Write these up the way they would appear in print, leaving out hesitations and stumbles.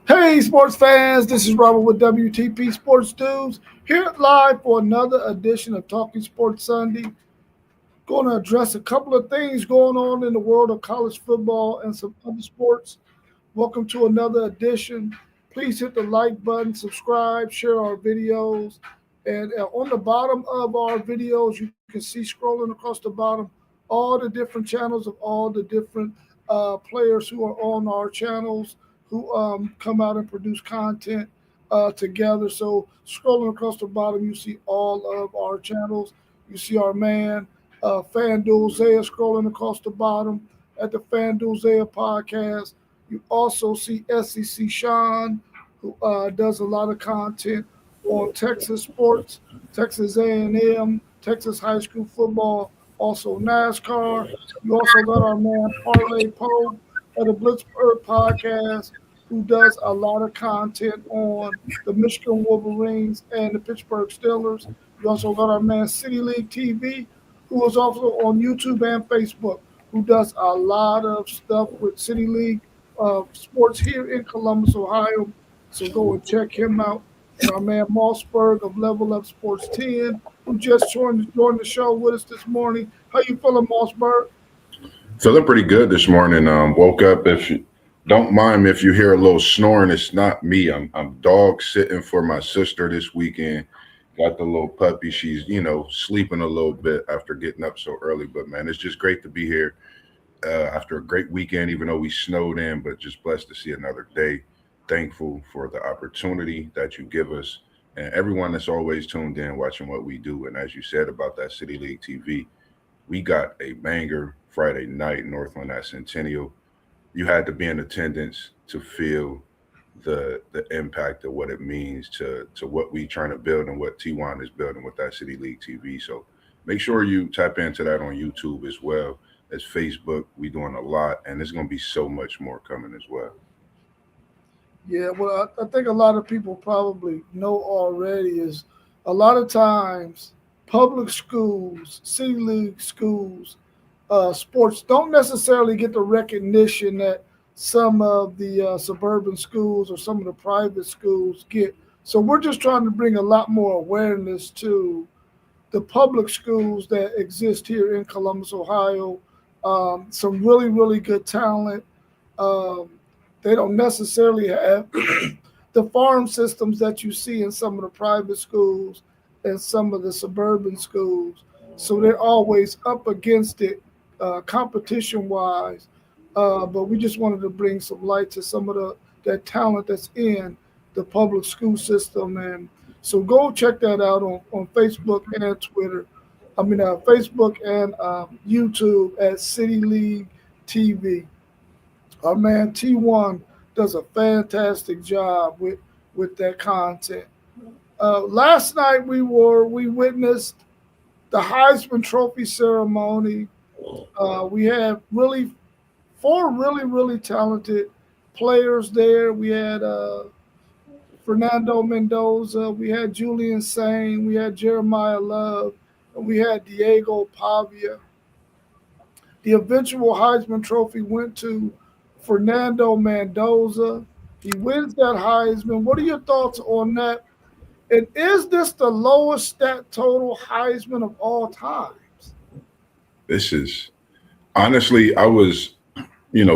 Hey, sports fans, this is Robert with WTP Sports News here live for another edition of Talking Sports Sunday. Going to address a couple of things going on in the world of college football and some other sports. Welcome to another edition. Please hit the like button, subscribe, share our videos. And on the bottom of our videos, you can see scrolling across the bottom all the different channels of all the different players who are on our channels who come out and produce content together. So scrolling across the bottom, you see all of our channels. You see our man, FanDuel Zaya, scrolling across the bottom at the FanDuel Zaya podcast. You also see SEC Sean, who does a lot of content on Texas sports, Texas A&M, Texas high school football, also NASCAR. You also got our man Parlay Poe of the Blitzburg podcast, who does a lot of content on the Michigan Wolverines and the Pittsburgh Steelers. You also got our man City League TV, who is also on YouTube and Facebook, who does a lot of stuff with City League sports here in Columbus, Ohio. So go and check him out. And our man Mossberg of Level Up Sports 10, who just joined the show with us this morning. How you feeling, Mossberg? Feeling pretty good this morning. Woke up. If you don't mind me if you hear a little snoring, it's not me. I'm dog sitting for my sister this weekend. Got the little puppy. She's sleeping a little bit after getting up so early. But man, it's just great to be here after a great weekend. Even though we snowed in, but just blessed to see another day. Thankful for the opportunity that you give us and everyone that's always tuned in watching what we do. And as you said about that City League TV, we got a banger Friday night, Northland at Centennial. You had to be in attendance to feel the impact of what it means to what we trying to build and what T1 is building with that City League TV. So make sure you tap into that on YouTube as well as Facebook. We doing a lot, and there's gonna be so much more coming as well. Yeah, well, I think a lot of people probably know already is a lot of times public schools, city league schools, sports don't necessarily get the recognition that some of the suburban schools or some of the private schools get. So we're just trying to bring a lot more awareness to the public schools that exist here in Columbus, Ohio. Some really, really good talent. Um, they don't necessarily have the farm systems that you see in some of the private schools and some of the suburban schools. So they're always up against it competition wise. But we just wanted to bring some light to some of the that talent that's in the public school system. And so go check that out on Facebook and Twitter. I mean, Facebook and YouTube at City League TV. Our man T1 does a fantastic job with that content. Last night we witnessed the Heisman Trophy ceremony. We had really four really talented players there. We had Fernando Mendoza, we had Julian Sane, we had Jeremiah Love, and we had Diego Pavia. The eventual Heisman Trophy went to Fernando Mendoza. He wins that Heisman. What are your thoughts on that? And is this the lowest stat total Heisman of all times? This is honestly, I was,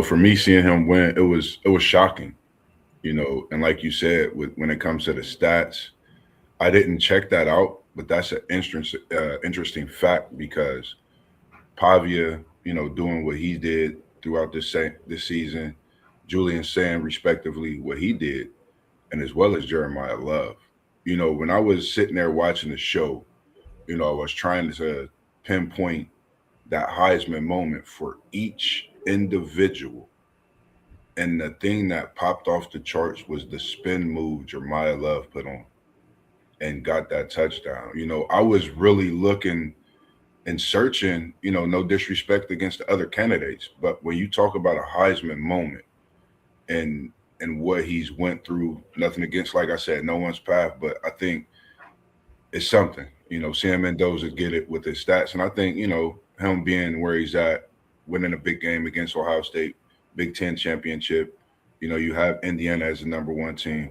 for me seeing him win, it was shocking, and like you said, when it comes to the stats, I didn't check that out, but that's an interesting fact because Pavia, doing what he did throughout this season, Julian Sand, respectively, what he did, and as well as Jeremiah Love. When I was sitting there watching the show, I was trying to pinpoint that Heisman moment for each individual. And the thing that popped off the charts was the spin move Jeremiah Love put on and got that touchdown. I was really looking and searching, no disrespect against the other candidates, but when you talk about a Heisman moment and what he's went through, nothing against, like I said, no one's path, but I think it's something. Sam Mendoza get it with his stats, and I think him being where he's at, winning a big game against Ohio State, Big Ten championship, You have Indiana as the number one team.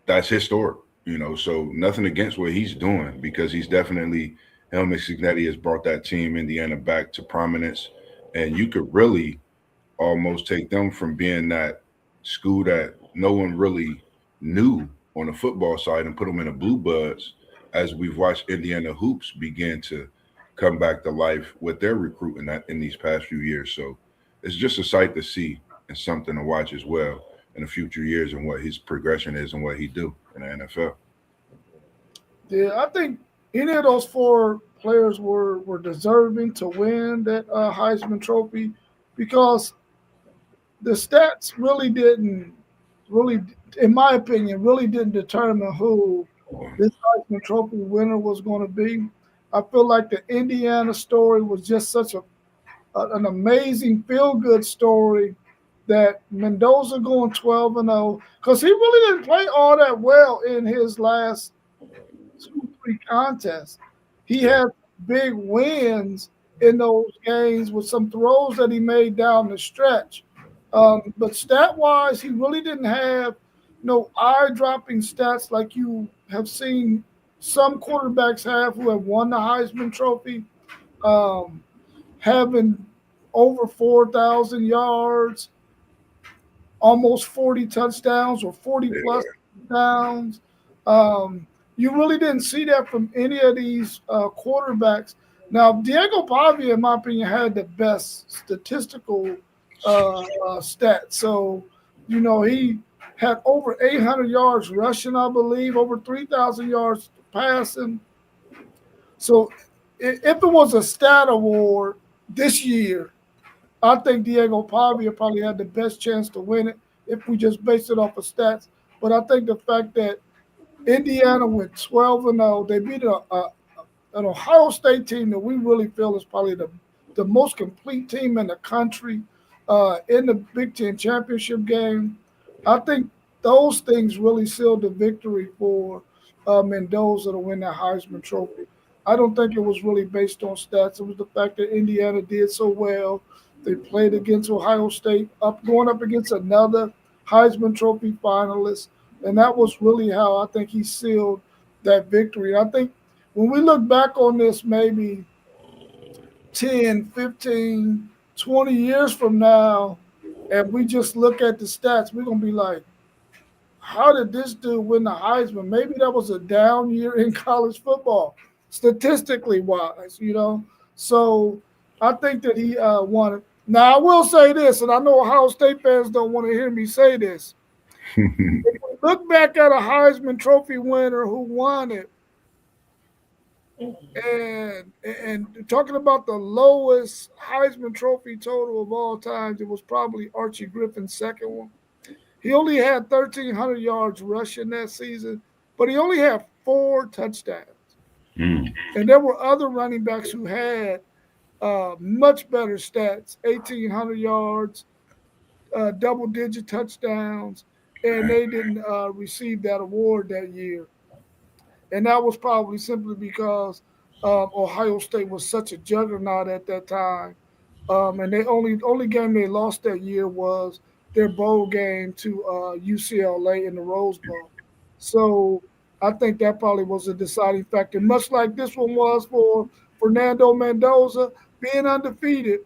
That's historic. So nothing against what he's doing because he's definitely Helmut Signetti has brought that team Indiana back to prominence, and you could really almost take them from being that school that no one really knew on the football side and put them in the blue buds as we've watched Indiana hoops begin to come back to life with their recruiting that in these past few years. So it's just a sight to see and something to watch as well in the future years and what his progression is and what he do in the NFL. Yeah, I think any of those four players were deserving to win that Heisman Trophy because the stats really, in my opinion, really didn't determine who this Heisman Trophy winner was going to be. I feel like the Indiana story was just such an amazing feel good story that Mendoza going 12-0 because he really didn't play all that well in his last 2, 3 contests. He Yeah. had big wins in those games with some throws that he made down the stretch. But stat wise, he really didn't have no eye dropping stats like you have seen some quarterbacks have who have won the Heisman Trophy, um, having over 4,000 yards, almost 40 touchdowns or 40 plus Yeah. touchdowns. Um, you really didn't see that from any of these quarterbacks. Now, Diego Pavia, in my opinion, had the best statistical stats. So, he had over 800 yards rushing, I believe, over 3,000 yards passing. So, if it was a stat award this year, I think Diego Pavia probably had the best chance to win it if we just base it off of stats. But I think the fact that Indiana went 12-0, they beat an Ohio State team that we really feel is probably the most complete team in the country in the Big Ten championship game. I think those things really sealed the victory for Mendoza to win that Heisman Trophy. I don't think it was really based on stats. It was the fact that Indiana did so well. They played against Ohio State, going up against another Heisman Trophy finalist, and that was really how I think he sealed that victory. I think when we look back on this, maybe 10, 15, 20 years from now, and we just look at the stats, we're going to be like, how did this dude win the Heisman? Maybe that was a down year in college football, statistically wise. So I think that he won it. Now, I will say this, and I know Ohio State fans don't want to hear me say this. If we look back at a Heisman Trophy winner who won it, and talking about the lowest Heisman Trophy total of all times, it was probably Archie Griffin's second one. He only had 1,300 yards rushing that season, but he only had 4 touchdowns. Mm. And there were other running backs who had much better stats: 1,800 yards, double-digit touchdowns, and they didn't receive that award that year. And that was probably simply because Ohio State was such a juggernaut at that time, and they only game they lost that year was their bowl game to UCLA in the Rose Bowl. So I think that probably was a deciding factor, much like this one was for Fernando Mendoza. Being undefeated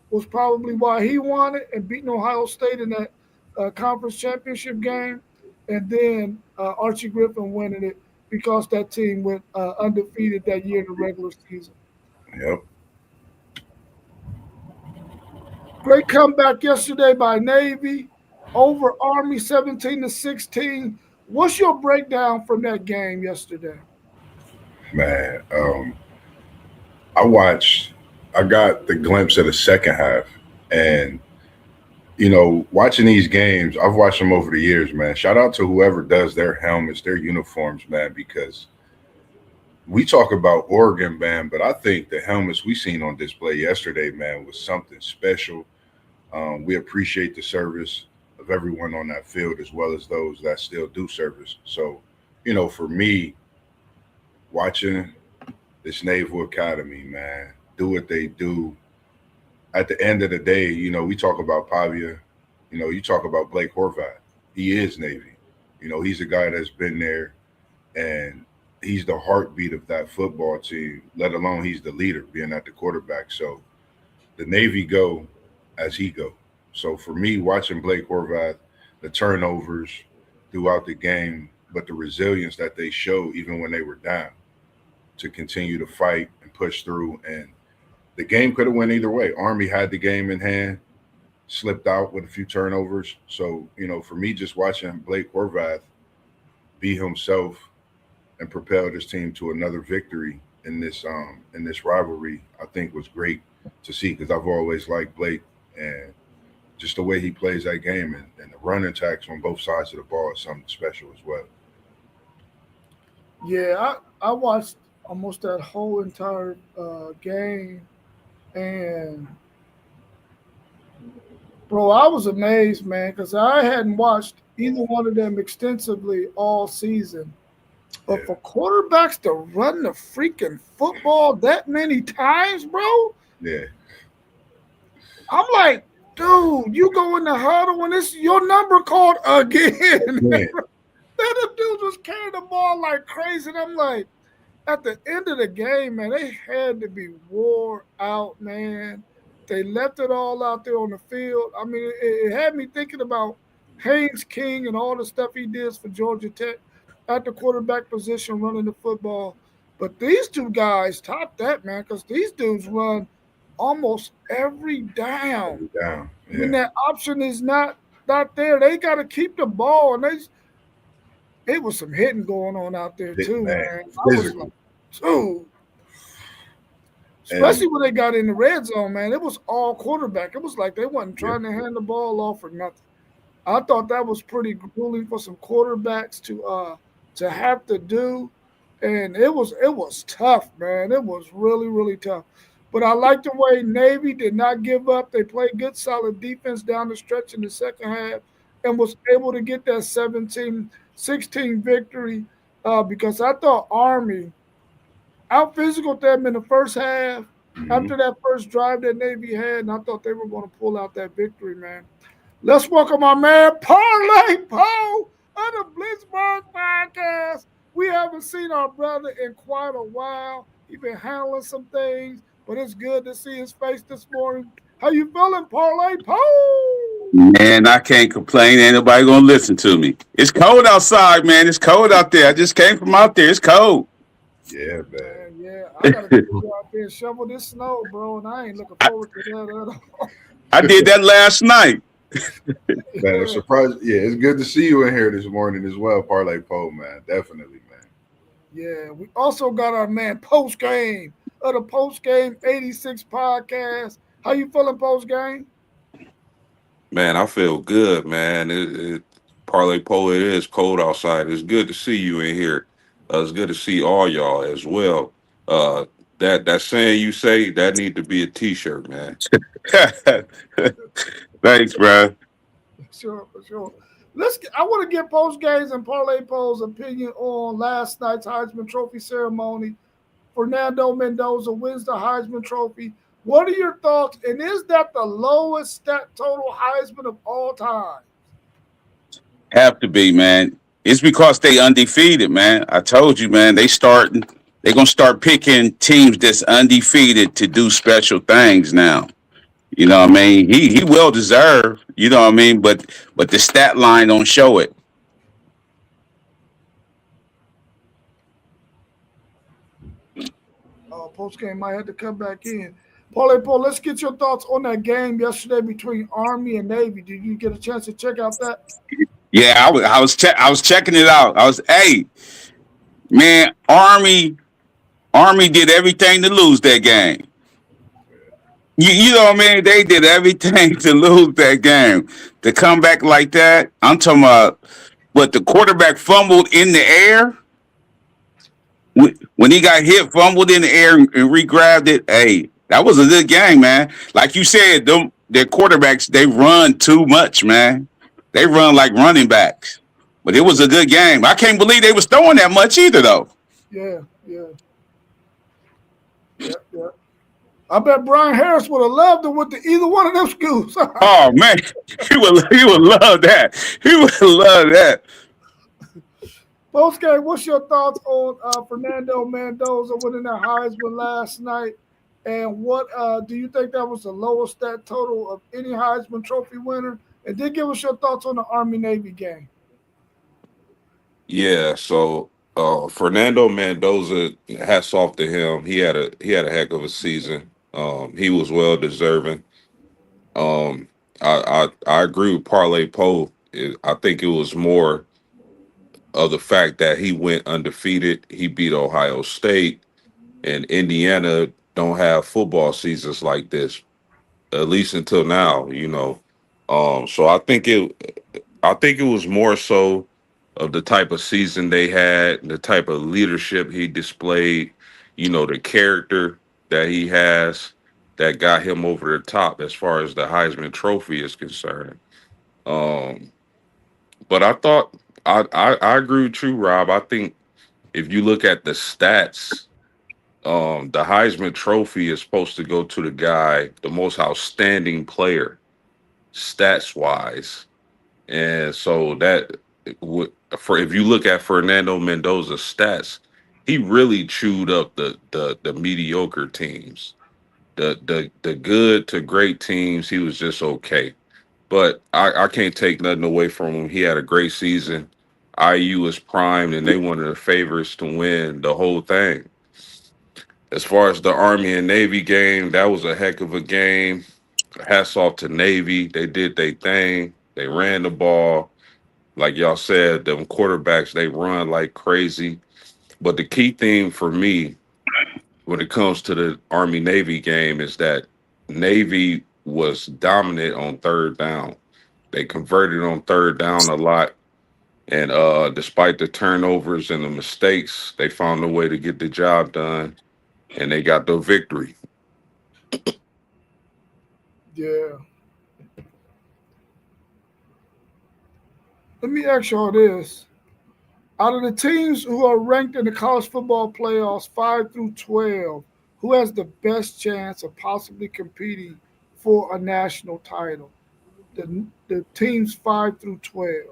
was probably why he won it and beating Ohio State in that conference championship game, and then Archie Griffin winning it because that team went undefeated that year in the regular season. Yep. Great comeback yesterday by Navy over Army 17-16. What's your breakdown from that game yesterday? Man. I watched. I got the glimpse of the second half, and watching these games, I've watched them over the years, man. Shout out to whoever does their helmets, their uniforms, man, because we talk about Oregon, man, but I think the helmets we seen on display yesterday, man, was something special. We appreciate the service of everyone on that field as well as those that still do service. So, for me, watching this Naval Academy, man, do what they do. At the end of the day, we talk about Pavia. You talk about Blake Horvath. He is Navy. He's a guy that's been there, and he's the heartbeat of that football team, let alone he's the leader, being at the quarterback. So the Navy go as he go. So for me, watching Blake Horvath, the turnovers throughout the game, but the resilience that they showed even when they were down to continue to fight and push through. And the game could have went either way. Army had the game in hand, slipped out with a few turnovers. So, for me, just watching Blake Horvath be himself and propel this team to another victory in this rivalry, I think was great to see because I've always liked Blake and just the way he plays that game and the run attacks on both sides of the ball is something special as well. Yeah, I watched almost that whole entire game, and bro, I was amazed, man, because I hadn't watched either one of them extensively all season. But Yeah, for quarterbacks to run the freaking football that many times, bro, yeah, I'm like, dude, you go in the huddle and it's your number called again. yeah, Then the dude was carrying the ball like crazy. And I'm like, at the end of the game, man, they had to be wore out, man. They left it all out there on the field. I mean, it had me thinking about Haynes King and all the stuff he did for Georgia Tech at the quarterback position running the football. But these two guys top that, man, because these dudes run almost every down. every down. When Yeah, that option is not there, they got to keep the ball, and it was some hitting going on out there too, man, man. I was like, physical. dude, And especially when they got in the red zone, man. It was all quarterback. It was like they wasn't yeah, trying to hand the ball off or nothing. I thought that was pretty grueling for some quarterbacks to have to do, and it was tough, man. It was really really tough. But I like the way Navy did not give up. They played good, solid defense down the stretch in the second half, and was able to get that 17-16 victory. Because I thought Army out physical them in the first half. hmm After that first drive that Navy had, and I thought they were going to pull out that victory, man. Let's welcome our man Parlay Poe of the Blitzburg podcast. We haven't seen our brother in quite a while. He's been handling some things, but it's good to see his face this morning. How you feeling, Parlay Poe? Man, I can't complain. Ain't nobody gonna listen to me. It's cold outside, man. It's cold out there. I just came from out there. It's cold. yeah, man. Man, yeah, I gotta get you out there and shovel this snow, bro, and I ain't looking I, forward to that at all. I did that last night. Man, I'm surprised. Yeah, it's good to see you in here this morning as well, Parlay Poe, man. Definitely, man. Yeah, we also got our man post game of the post game 86 podcast. How you feeling post game? Man, I feel good, man. Parlay Polo, it is cold outside. It's good to see you in here. It's good to see all y'all as well. Uh, that saying you say that need to be a T-shirt, man. Thanks, bro. Sure, for sure. I want to get post games and parlay polls opinion on last night's Heisman Trophy ceremony. Fernando Mendoza wins the Heisman Trophy. What are your thoughts? And is that the lowest stat total Heisman of all time? Have to be, man. It's because they undefeated, man. I told you, man. They gonna start picking teams that's undefeated to do special things now. You know what I mean? He well deserved. You know what I mean? But the stat line don't show it. Post game might have to come back in. Parlay Paul, let's get your thoughts on that game yesterday between Army and Navy. Did you get a chance to check out that? Yeah, I was checking it out. Hey, man, Army did everything to lose that game. You know what I mean? They did everything to lose that game. To come back like that, I'm talking about. But the quarterback fumbled in the air when he got hit, fumbled in the air and re-grabbed it. Hey, that was a good game, man. Like you said, their quarterbacks they run too much, man. They run like running backs. But it was a good game. I can't believe they was throwing that much either, though. Yeah, yeah, yeah, yeah. I bet Brian Harris would have loved to went to either one of them schools. Oh man, he would love that. He would love that. Post game, what's your thoughts on Fernando Mendoza winning that Heisman last night? And what do you think that was the lowest stat total of any Heisman Trophy winner? And then give us your thoughts on the Army Navy game. Yeah, so Fernando Mendoza, hats off to him. He had a heck of a season. He was well deserving. I agree with Parlay Poe. I think it was more of the fact that he went undefeated. He beat Ohio State, and Indiana don't have football seasons like this, at least until now. So I think it was more so of the type of season they had, the type of leadership he displayed, the character that he has that got him over the top as far as the Heisman Trophy is concerned. Um, but I agree with you, Rob. I think if you look at the stats, the Heisman Trophy is supposed to go to the guy, the most outstanding player, stats wise. And so that would for if you look at Fernando Mendoza's stats, he really chewed up the mediocre teams. The good to great teams, he was just okay. But I can't take nothing away from him. He had a great season. IU is primed and they one of the favorites to win the whole thing. As far as the Army and Navy game, that was a heck of a game. Hats off to Navy. They did their thing. They ran the ball. Like y'all said, them quarterbacks, they run like crazy. But the key thing for me when it comes to the Army Navy game is that Navy was dominant on third down. They converted on third down a lot. And despite the turnovers and the mistakes, they found a way to get the job done and they got the victory. Yeah. Let me ask y'all this. Out of the teams who are ranked in the college football playoffs 5 through 12, who has the best chance of possibly competing for a national title? The teams 5 through 12.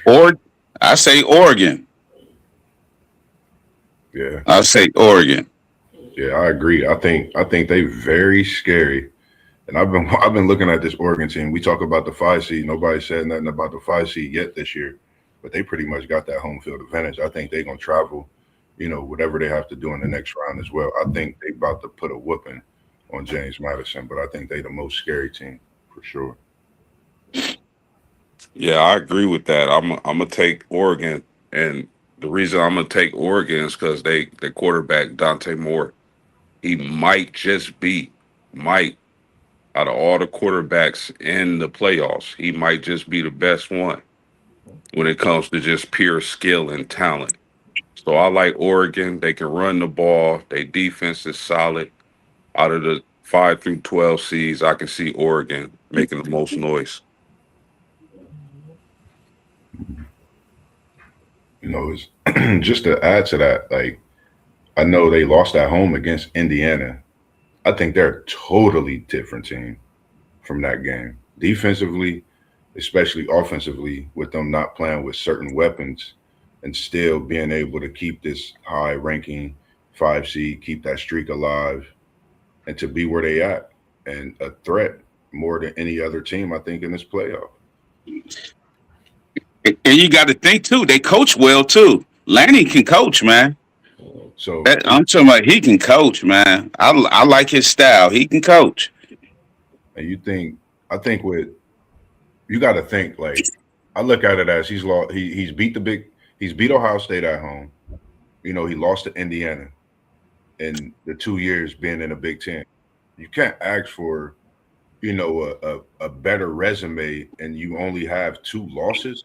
Or I say Oregon. Yeah, I say Oregon. yeah, I agree. I think they very scary. And I've been looking at this Oregon team. We talk about the 5 seed. Nobody said nothing about the 5 seed yet this year, but they pretty much got that home field advantage. I think they're gonna travel, whatever they have to do in the next round as well. I think they about to put a whooping on James Madison, but I think they the most scary team for sure. Yeah, I agree with that. I'm gonna take Oregon, and the reason I'm gonna take Oregon is because the quarterback Dante Moore, he might just be might out of all the quarterbacks in the playoffs, he might just be the best one when it comes to just pure skill and talent. So I like Oregon. They can run the ball. Their defense is solid. Out of the 5 through 12 seeds, I can see Oregon making the most noise. It's just to add to that, like I know they lost at home against Indiana. I think they're a totally different team from that game. Defensively, especially offensively, with them not playing with certain weapons and still being able to keep this high ranking 5 seed, keep that streak alive, and to be where they at and a threat more than any other team, I think, in this playoff. And you got to think too, they coach well too. Lanny can coach, man. So I'm talking about he can coach, man. I like his style. He can coach. and I think with you got to think like I look at it as he's lost. He's beat Ohio State at home. He lost to Indiana in the 2 years being in the Big Ten. You can't ask for a better resume, and you only have two losses.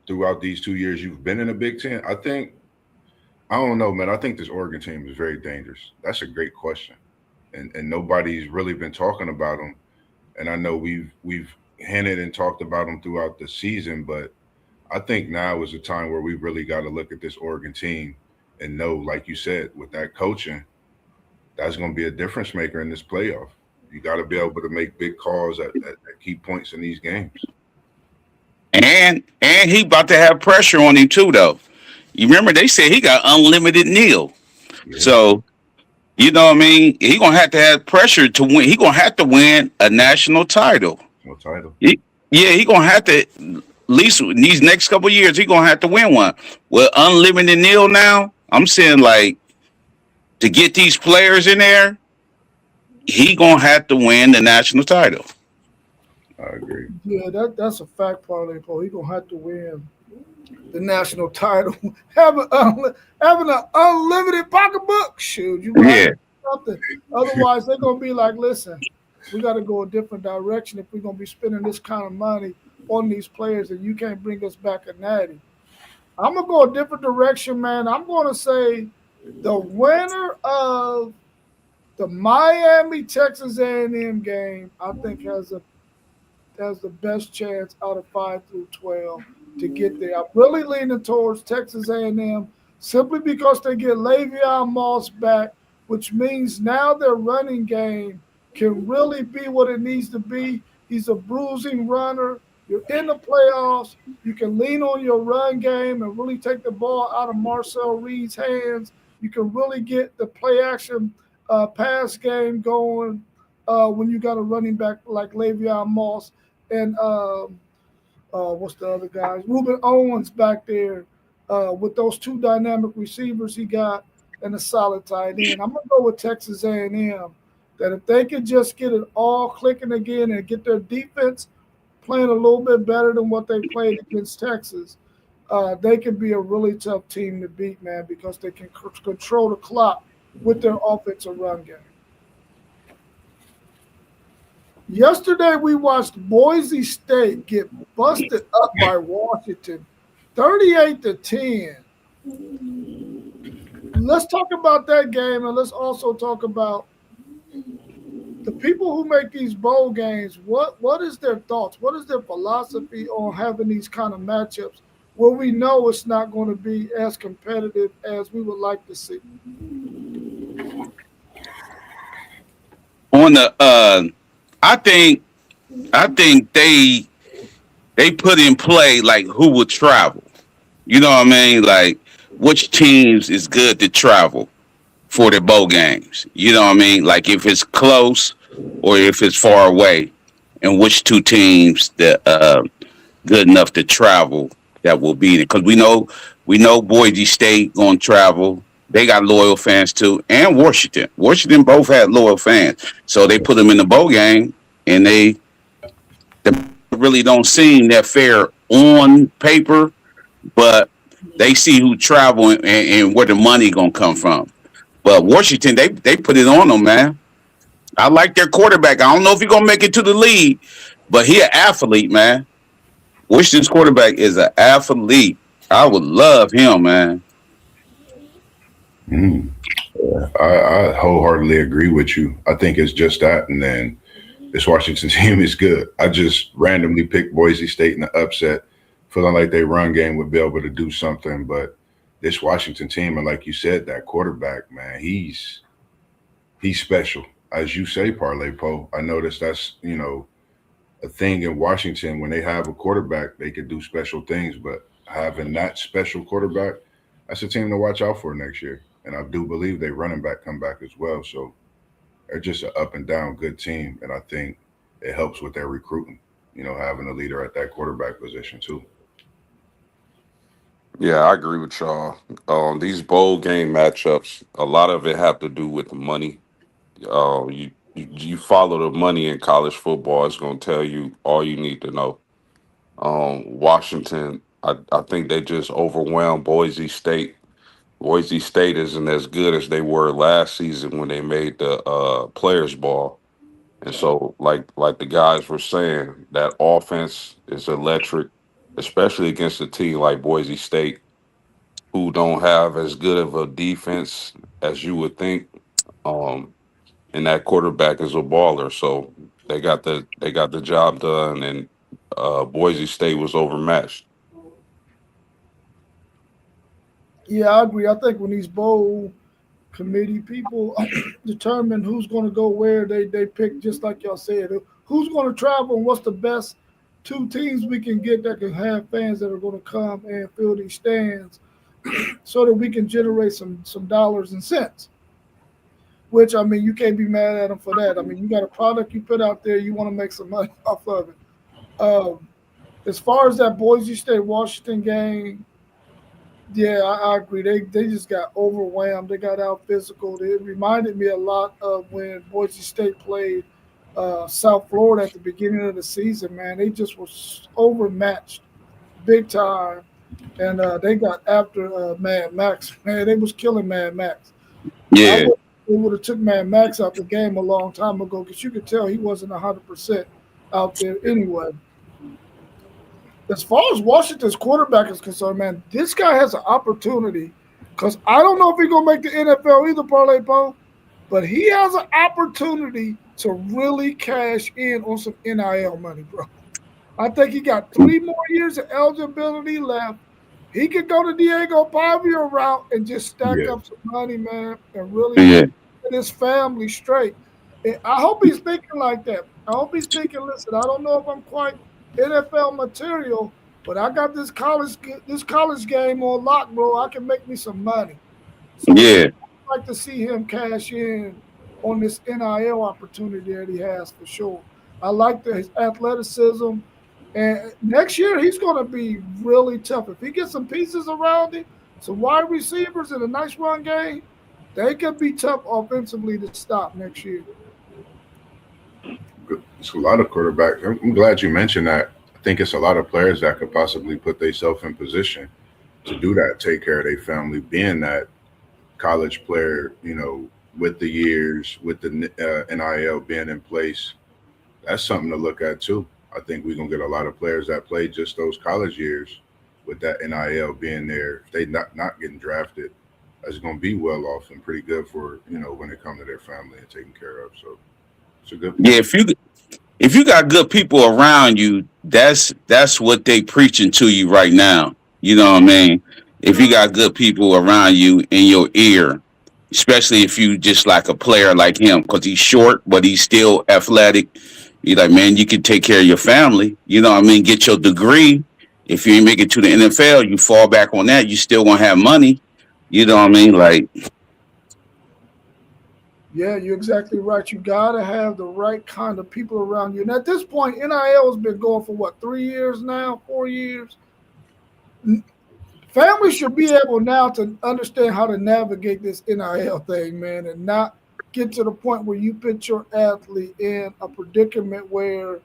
Throughout these 2 years you've been in the Big Ten. I don't know, man. I think this Oregon team is very dangerous. That's a great question, and nobody's really been talking about them. And I know we've hinted and talked about them throughout the season, but I think now is a time where we really got to look at this Oregon team and know, like you said, with that coaching, that's going to be a difference maker in this playoff. You got to be able to make big calls at key points in these games. And he about to have pressure on him too, though. You remember they said he got unlimited Neil. Yeah, So you know what I mean? He gonna have to have pressure to win. He gonna have to win a national title. no title. He, yeah, he gonna have to at least in these next couple of years. He gonna have to win one. With unlimited Neil now, I'm saying like to get these players in there, he gonna have to win the national title. I agree. Yeah, that's a fact, Parlay Paul. He gonna have to win the national title. Having an unlimited pocketbook, shoot, you might Yeah, something. Otherwise, they're gonna be like, listen, we got to go a different direction if we're gonna be spending this kind of money on these players, and you can't bring us back a natty. I'm gonna go a different direction, man. I'm gonna say the winner of the Miami Texas A&M game, I think has the best chance out of 5 through 12 to get there. I'm really leaning towards Texas A&M simply because they get Le'Veon Moss back, which means now their running game can really be what it needs to be. He's a bruising runner. You're in the playoffs. You can lean on your run game and really take the ball out of Marcel Reed's hands. You can really get the play action pass game going when you got a running back like Le'Veon Moss and what's the other guys? Ruben Owens back there with those two dynamic receivers he got and a solid tight end. I'm gonna go with Texas A&M. That if they could just get it all clicking again and get their defense playing a little bit better than what they played against Texas, they can be a really tough team to beat, man, because they can control the clock with their offensive run game. Yesterday, we watched Boise State get busted up by Washington, 38-10. Let's talk about that game, and let's also talk about the people who make these bowl games. What is their thoughts? What is their philosophy on having these kind of matchups where we know it's not going to be as competitive as we would like to see? on the I think I think they put in play like who would travel. You know what I mean? Like which teams is good to travel for the bowl games. You know what I mean? Like if it's close or if it's far away, and which two teams that good enough to travel that will be there. Because we know Boise State going to travel. They got loyal fans too, and Washington. Washington both had loyal fans, so they put them in the bowl game, and they really don't seem that fair on paper, but they see who travel and where the money gonna come from. But Washington, they put it on them, man. I like their quarterback. I don't know if he's gonna make it to the league, but he an athlete, man. Washington's quarterback is an athlete. I would love him, man. Mm. I wholeheartedly agree with you. I think it's just that, and then this Washington team is good. I just randomly picked Boise State in the upset, feeling like their run game would be able to do something. But this Washington team, and like you said, that quarterback, man, he's special. As you say, Parlay Poe. I noticed that's a thing in Washington when they have a quarterback, they could do special things. But having that special quarterback, that's a team to watch out for next year. And I do believe they running back come back as well. So they're just an up and down good team, and I think it helps with their recruiting. Having a leader at that quarterback position too. Yeah, I agree with y'all. These bowl game matchups, a lot of it have to do with the money. You follow the money in college football. It's going to tell you all you need to know. Washington, I think they just overwhelmed Boise State. Boise State isn't as good as they were last season when they made the Players Ball. And so, like the guys were saying, that offense is electric, especially against a team like Boise State, who don't have as good of a defense as you would think. Um, and that quarterback is a baller, so they got the job done, and Boise State was overmatched. Yeah, I agree. I think when these bowl committee people determine who's going to go where, they pick just like y'all said, who's going to travel and what's the best two teams we can get that can have fans that are going to come and fill these stands, so that we can generate some dollars and cents. Which, I mean, you can't be mad at them for that. I mean, you got a product you put out there, you want to make some money off of it. Um, as far as that Boise State Washington game, yeah, I agree. They just got overwhelmed. They got out physical. It reminded me a lot of when Boise State played South Florida at the beginning of the season. Man, they just was overmatched big time, and they got after Mad Max. Man, they was killing Mad Max. I Yeah, would they would have took Mad Max out the game a long time ago because you could tell he wasn't 100% out there anyway. As far as Washington's quarterback is concerned, man, this guy has an opportunity. Because I don't know if he's gonna make the NFL either, Parlay Poe, but he has an opportunity to really cash in on some NIL money, bro. I think he got 3 more years of eligibility left. He could go the Diego Pavia route and just stack Yeah, up some money, man, and really yeah, get his family straight. And I hope he's thinking like that. I hope he's thinking, listen, I don't know if I'm quite NFL material, but I got this college game on lock, bro. I can make me some money. So yeah, yeah, I'd like to see him cash in on this NIL opportunity that he has for sure. I like his athleticism. And next year, he's going to be really tough. If he gets some pieces around him, some wide receivers, and a nice run game, they could be tough offensively to stop next year. it's a lot of quarterbacks. I'm glad you mentioned that. I think it's a lot of players that could possibly put themselves in position to do that, take care of their family, being that college player, with the years, with the NIL being in place. That's something to look at too. I think we're gonna get a lot of players that played just those college years with that NIL being there. If they not getting drafted, that's gonna be well off and pretty good for when it comes to their family and taking care of. So it's a good yeah. point. If you got good people around you, that's what they preaching to you right now. You know what I mean? If you got good people around you in your ear, especially if you just like a player like him, because he's short but he's still athletic. You like, man, you can take care of your family. You know what I mean? Get your degree. If you ain't make it to the NFL, you fall back on that. You still gonna have money. You know what I mean? Like, Yeah, you're exactly right. You got to have the right kind of people around you. And at this point, NIL has been going for what, 3 years now, 4 years? Families should be able now to understand how to navigate this NIL thing, man, and not get to the point where you put your athlete in a predicament where,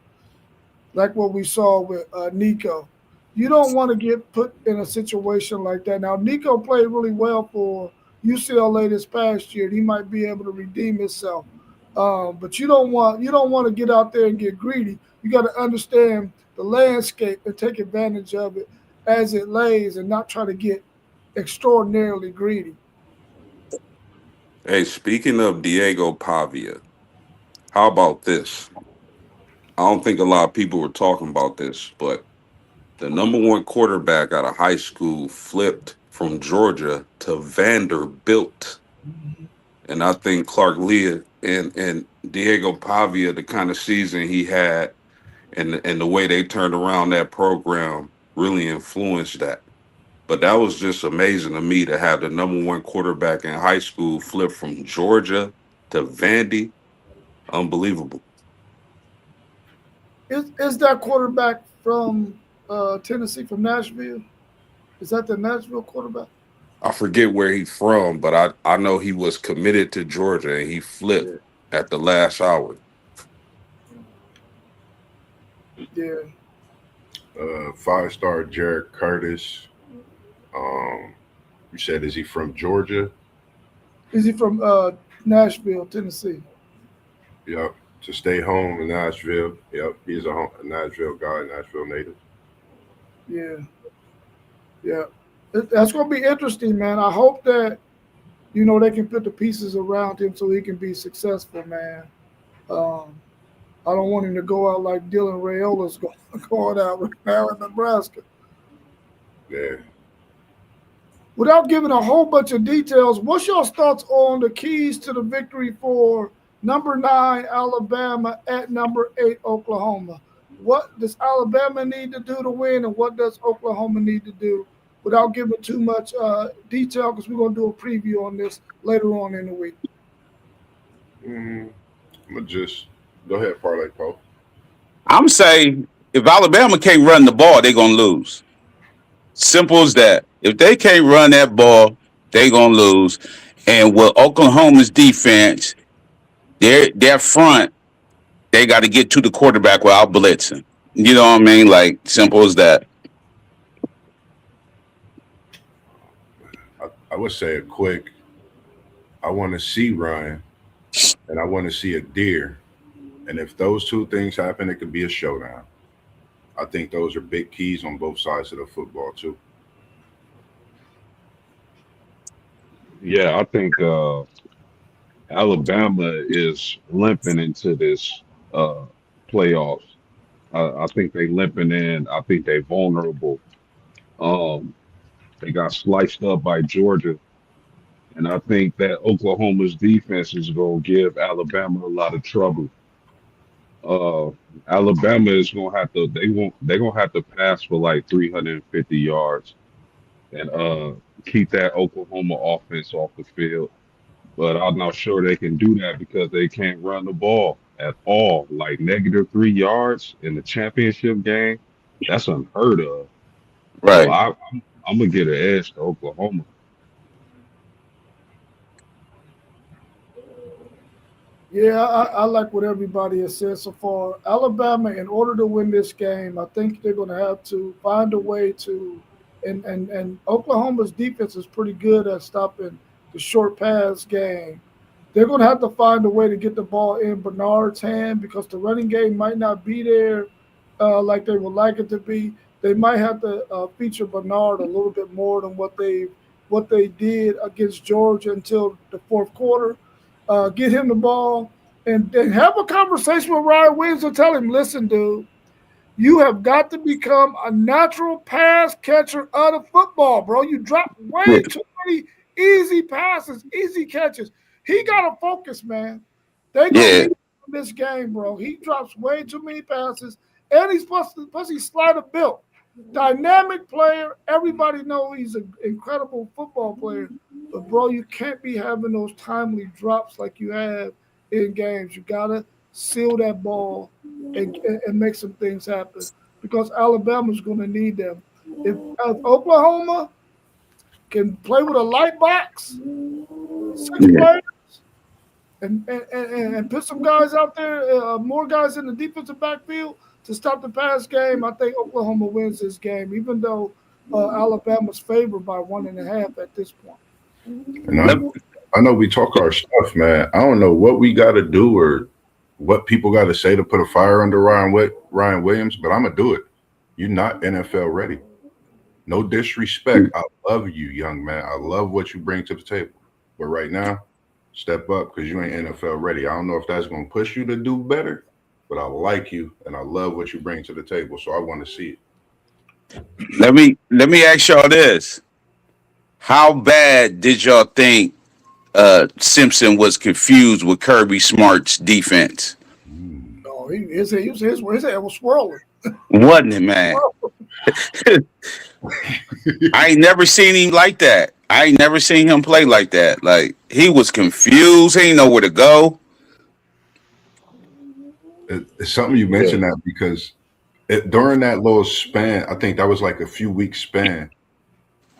like what we saw with Nico, you don't want to get put in a situation like that. Now, Nico played really well for UCLA this past year. He might be able to redeem himself, but you don't want to get out there and get greedy. You got to understand the landscape and take advantage of it as it lays, and not try to get extraordinarily greedy. Hey, speaking of Diego Pavia, how about this? I don't think a lot of people were talking about this, but the number one quarterback out of high school flipped from Georgia to Vanderbilt. And I think Clark Leah and Diego Pavia, the kind of season he had and the way they turned around that program really influenced that. But that was just amazing to me to have the number one quarterback in high school flip from Georgia to Vandy. Unbelievable. Is that quarterback from Tennessee, from Nashville? Is that the Nashville quarterback? I forget where he's from, but I know he was committed to Georgia and he flipped Yeah, at the last hour. yeah. 5-star Jared Curtis. Um, you said, is he from Georgia? Is he from Nashville, Tennessee? Yep. To stay home in Nashville. Yep. He's a Nashville guy, Nashville native. Yeah, yeah. That's going to be interesting, man. I hope that they can put the pieces around him so he can be successful, man. Um, I don't want him to go out like Dylan Rayola's going out right now in Nebraska. Yeah. without giving a whole bunch of details, what's your thoughts on the keys to the victory for number 9 Alabama at number 8 Oklahoma? What does Alabama need to do to win, and what does Oklahoma need to do? Without giving too much detail, because we're going to do a preview on this later on in the week. Mm, I'm gonna just go ahead, Parlay Poe. I'm saying if Alabama can't run the ball, they're gonna lose. Simple as that. If they can't run that ball, they're gonna lose. And with Oklahoma's defense, their front, they got to get to the quarterback without blitzing. You know what I mean? Like simple as that. I would say a quick. I want to see Ryan, and I want to see a deer. And if those two things happen, it could be a showdown. I think those are big keys on both sides of the football too. Yeah, I think Alabama is limping into this uh, playoffs. I think they limping in. I think they vulnerable. Um, they got sliced up by Georgia, and I think that Oklahoma's defense is going to give Alabama a lot of trouble. Uh, Alabama is going to have to. They're going to have to pass for like 350 yards and keep that Oklahoma offense off the field. But I'm not sure they can do that because they can't run the ball at all. Like -3 yards in the championship game, that's unheard of. So Right. I'm gonna get an edge to Oklahoma. Yeah, I like what everybody has said so far. Alabama, in order to win this game, I think they're going to have to find a way to, and Oklahoma's defense is pretty good at stopping the short pass game. They're going to have to find a way to get the ball in Bernard's hand because the running game might not be there like they would like it to be. They might have to feature Bernard a little bit more than what they did against Georgia until the fourth quarter. Get him the ball and have a conversation with Ryan Williams and tell him, listen, dude, you have got to become a natural pass catcher of the football, bro. You drop Yeah. way too many easy passes, easy catches. He got to focus, man. They gonna Yeah. need him in this game, bro. He drops way too many passes, and plus he's slider built, dynamic player. Everybody know he's an incredible football player. But bro, you can't be having those timely drops like you have in games. You gotta seal that ball and make some things happen because Alabama's going to need them. If Oklahoma can play with a light box, six Yeah. players, and put some guys out there, more guys in the defensive backfield to stop the pass game, I think Oklahoma wins this game, even though Alabama's favored by 1.5 at this point. And Let- I know we talk our stuff, man. I don't know what we got to do or what people got to say to put a fire under Ryan Williams, but I'm gonna do it. You're not NFL ready. No disrespect. I love you, young man. I love what you bring to the table. But right now, step up because you ain't NFL ready. I don't know if that's gonna push you to do better, but I like you and I love what you bring to the table. So I want to see it. let me ask y'all this: how bad did y'all think Simpson was confused with Kirby Smart's defense? Mm. No, his head was swirling. Wasn't it, man? I ain't never seen him like that. I ain't never seen him play like that. Like he was confused. He didn't know where to go. It's something you Yeah, mentioned that because during that little span, I think that was like a few weeks span.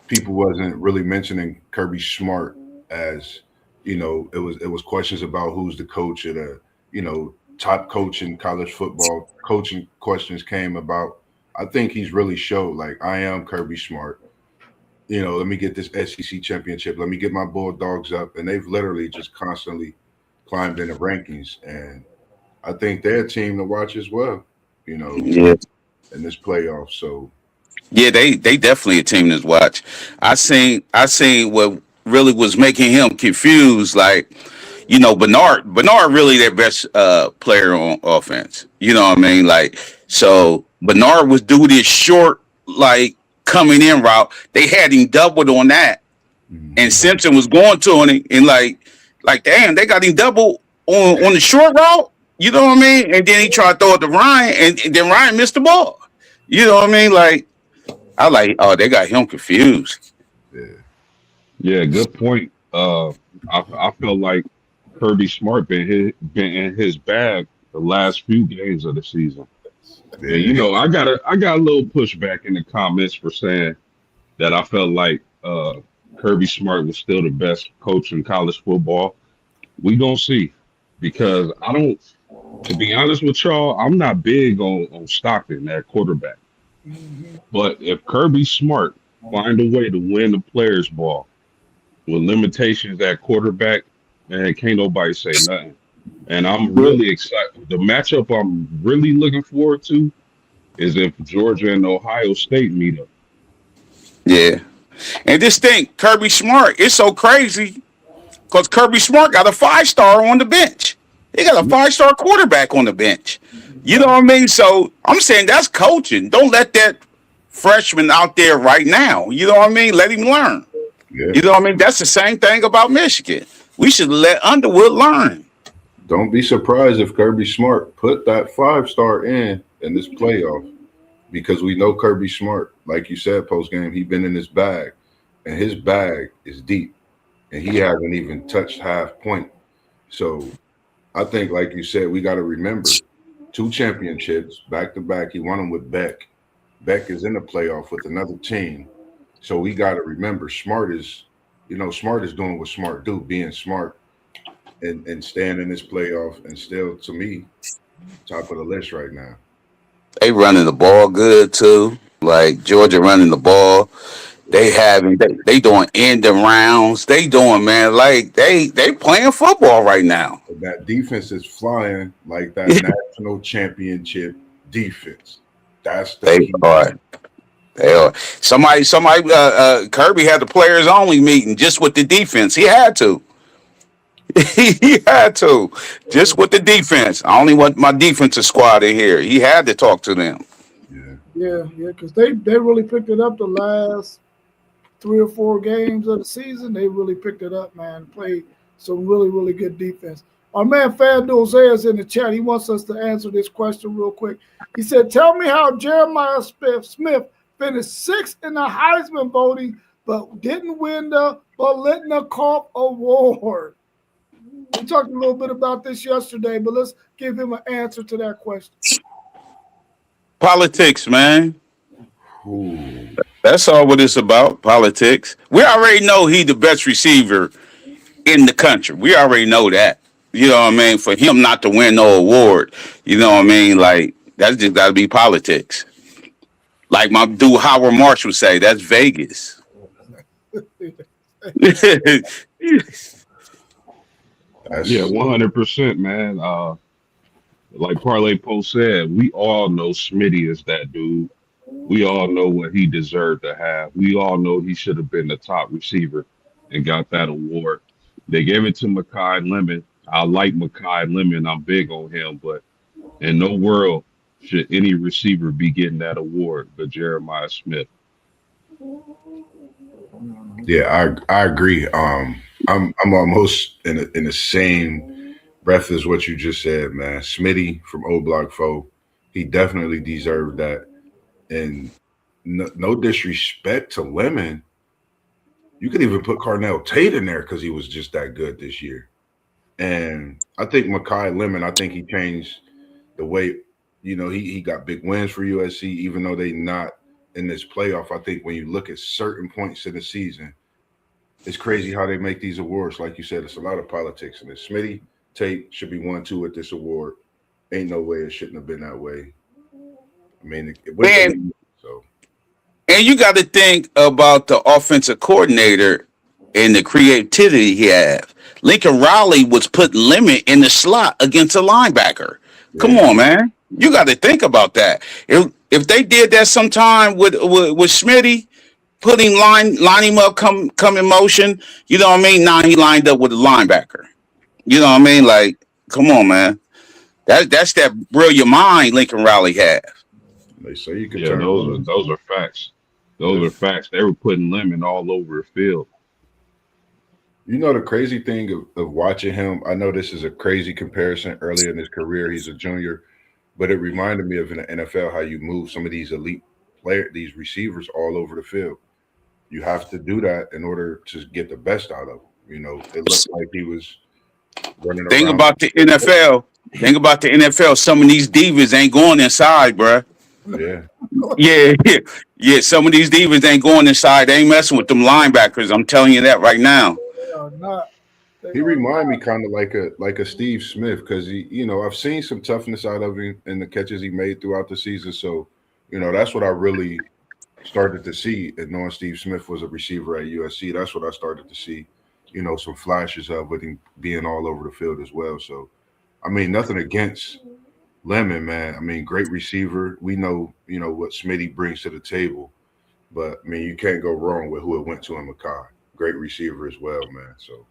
People wasn't really mentioning Kirby Smart as it was questions about who's the coach at a top coach in college football. Coaching questions came about. I think he's really showed like I am Kirby Smart. Let me get this SEC championship. Let me get my Bulldogs up, and they've literally just constantly climbed in the rankings. And I think they're a team to watch as well. You know, Yeah. in this playoff. So Yeah, they definitely a team to watch. I seen what really was making him confused. Like, Bernard really their best player on offense. You know what I mean? Like, so Bernard was doing this short like coming in route. They had him doubled on that. and Mhm. Simpson was going to him and like damn, they got him double on the short route. You know what I mean? And then he tried to throw it to Ryan, and then Ryan missed the ball. You know what I mean? Like I like, oh, they got him confused. Yeah, Yeah, good point. I felt like Kirby Smart been in his bag the last few games of the season. And yeah, I got a little pushback in the comments for saying that I felt like Kirby Smart was still the best coach in college football. We gonna see because I don't. To be honest with y'all, I'm not big on Stockton at quarterback. Mm-hmm. But if Kirby Smart find a way to win the players' ball with limitations at quarterback, man, can't nobody say nothing. And I'm really excited. The matchup I'm really looking forward to is if Georgia and Ohio State meet up. Yeah. And this thing, Kirby Smart, it's so crazy because Kirby Smart got a 5-star on the bench. He got a 5-star quarterback on the bench. You know what I mean? So I'm saying that's coaching. Don't let that freshman out there right now. You know what I mean? Let him learn. yeah. You know what I mean? That's the same thing about Michigan. We should let Underwood learn. Don't be surprised if Kirby Smart put that 5-star in this playoff because we know Kirby Smart, like you said, post game, he been in his bag, and his bag is deep, and he hasn't even touched half point. So I think, like you said, we got to remember 2 championships back to back. He won them with Beck. Beck is in the playoff with another team. So we got to remember Smart is doing what Smart do, being smart and staying in this playoff and still, to me, top of the list right now. They running the ball good too. Like Georgia running the ball. They doing end of rounds. They doing, man, like they playing football right now. But that defense is flying like that national championship defense. That's the They key. are. They are. Kirby had the players only meeting just with the defense. He had to. He had to. Just with the defense. I only want my defensive squad in here. He had to talk to them. Yeah. Yeah, because they really picked it up the last 3 or 4 games of the season. They really picked it up, man. Played some really good defense. Our man FanDuel is in the chat. He wants us to answer this question real quick. He said, "Tell me how Jeremiah Smith finished sixth in the Heisman voting, but didn't win the Bolitnikoff Award." We talked a little bit about this yesterday, but let's give him an answer to that question. Politics, man. Ooh. That's all what it's about. Politics. We already know he the best receiver in the country. We already know that. You know what I mean? For him not to win no award, you know what I mean? Like that's just gotta be politics. Like my dude Howard Marsh would say, that's Vegas. Yeah, That's 100%, man. Like Parlay Post said, we all know Smitty is that dude. We all know what he deserved to have. We all know he should have been the top receiver and got that award. They gave it to Makai Lemon. I like Makai Lemon. I'm big on him, but in no world should any receiver be getting that award but Jeremiah Smith. yeah, I agree. I'm almost in the same breath as what you just said, man. Smitty from O Block Foe, he definitely deserved that. And no disrespect to Lemon, you could even put Carnell Tate in there because he was just that good this year. And I think Makai Lemon, I think he changed the way, he got big wins for USC, even though they not in this playoff. I think when you look at certain points in the season, it's crazy how they make these awards. Like you said, it's a lot of politics in this. Smitty Tate should be 1-2 at this award. Ain't no way it shouldn't have been that way. I mean, it went to Man, league, so and you got to think about the offensive coordinator and the creativity he had. Lincoln Riley was putting Lemon in the slot against a linebacker. Come yeah, on, man. You got to think about that. If they did that sometime with Smitty, putting line him up, come in motion. You know what I mean? Now he lined up with the linebacker. You know what I mean? Like, come on, man. That's that brilliant mind Lincoln Riley had. they say you could Yeah, turn. those are facts. Those are facts. They were putting Lemon all over the field. You know the crazy thing of watching him. I know this is a crazy comparison. Early in his career, he's a junior, but it reminded me of in the NFL how you move some of these elite these receivers all over the field. You have to do that in order to get the best out of them. You know, it looked like he was running Think around. about the NFL. Think about the NFL. Some of these divas ain't going inside, bruh. Yeah, Yeah, yeah. Some of these divas ain't going inside. They ain't messing with them linebackers. I'm telling you that right now. They are not. They he are remind me not. kind of like a Steve Smith because I've seen some toughness out of him in the catches he made throughout the season. So, that's what I really started to see. And knowing Steve Smith was a receiver at USC, that's what I started to see. Some flashes of with him being all over the field as well. So, I mean, nothing against Lemon, man. I mean, great receiver. We know, what Smitty brings to the table. But I mean, you can't go wrong with who it went to in Makai. Great receiver as well, man. So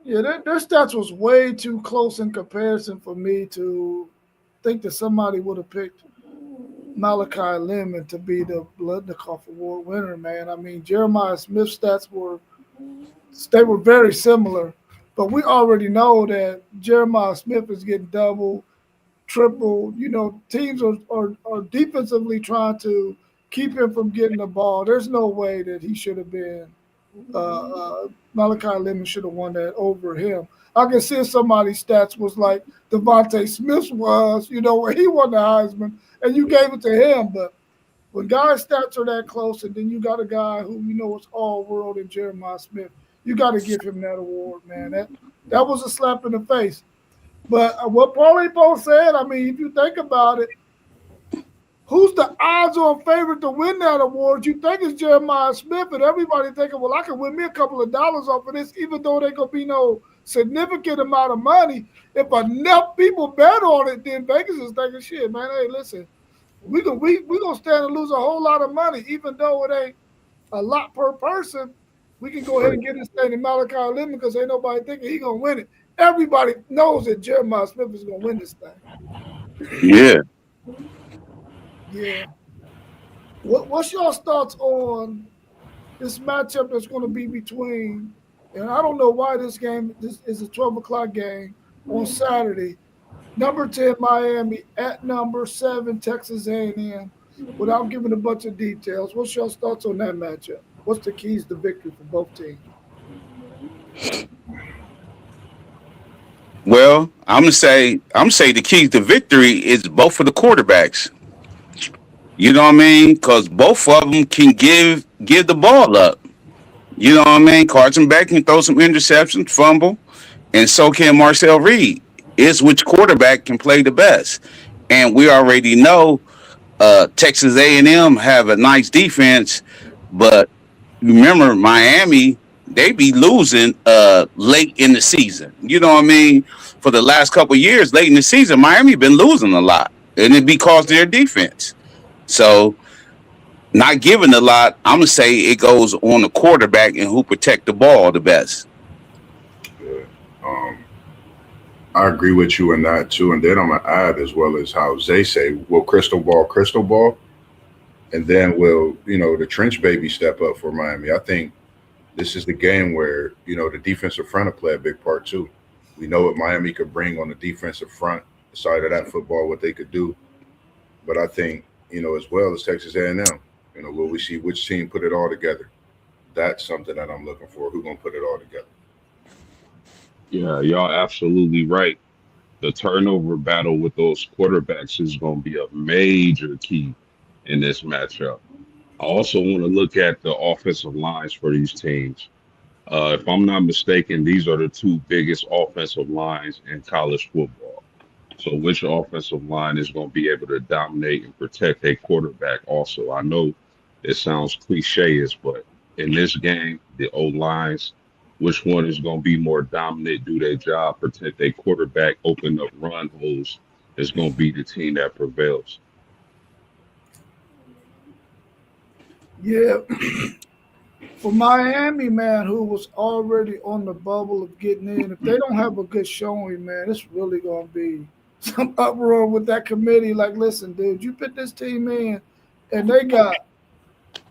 Yeah, their stats was way too close in comparison for me to think that somebody would have picked Malachi Lemon to be the Bloodnikoff Award winner, man. I mean, Jeremiah Smith's stats were very similar, but we already know that Jeremiah Smith is getting double, triple. Teams are defensively trying to keep him from getting the ball. There's no way that he should have been Malachi Lemon should have won that over him. I can see if somebody's stats was like Devontae Smith's was, where he won the Heisman and you gave it to him. But when guys' stats are that close, and then you got a guy who is all world in Jeremiah Smith, you got to give him that award, man. That was a slap in the face. But what Paulie Poe said, I mean, if you think about it, who's the odds-on favorite to win that award? You think it's Jeremiah Smith, and everybody thinking, well, I can win me a couple of dollars off of this, even though there gonna be no significant amount of money. If enough people bet on it, then Vegas is thinking, shit, man. Hey, listen, we gonna stand and lose a whole lot of money, even though it ain't a lot per person. We can go ahead right, and get this thing to Malachi Lemon because ain't nobody thinking he gonna win it. Everybody knows that Jeremiah Smith is gonna win this thing. Yeah. Yeah. What's your thoughts on this matchup that's going to be between? And I don't know why this is a 12 o'clock game on Saturday. Number 10 Miami at number 7 Texas A&M. Without giving a bunch of details, what's your thoughts on that matchup? What's the keys to victory for both teams? Well, I'm gonna say the key to victory is both of the quarterbacks. You know what I mean? Because both of them can give the ball up. You know what I mean? Carson Beck can throw some interceptions, fumble, and so can Marcel Reed. Is which quarterback can play the best, and we already know Texas A&M have a nice defense, but remember Miami, they be losing late in the season. You know what I mean? For the last couple of years, late in the season, Miami been losing a lot, and it because of their defense. So not giving a lot, I'm gonna say it goes on the quarterback and who protect the ball the best. yeah. I agree with you in that too. And then I'm gonna add as well as how Zay say, will crystal ball, and then will the trench baby step up for Miami? I think this is the game where the defensive front will play a big part too. We know what Miami could bring on the defensive front side of that football, what they could do. But I think as well as Texas A&M, will we see which team put it all together? That's something that I'm looking for. Who gonna put it all together? Yeah, y'all absolutely right. The turnover battle with those quarterbacks is going to be a major key in this matchup. I also want to look at the offensive lines for these teams. If I'm not mistaken, these are the two biggest offensive lines in college football. So, which offensive line is going to be able to dominate and protect a quarterback? Also, I know it sounds cliche, but in this game, the O lines, which one is going to be more dominant, do their job, protect a quarterback, open up run holes, is going to be the team that prevails. Yeah, for Miami, man, who was already on the bubble of getting in, if they don't have a good showing, man, it's really going to be some uproar with that committee. Like, listen, dude, you put this team in, and they got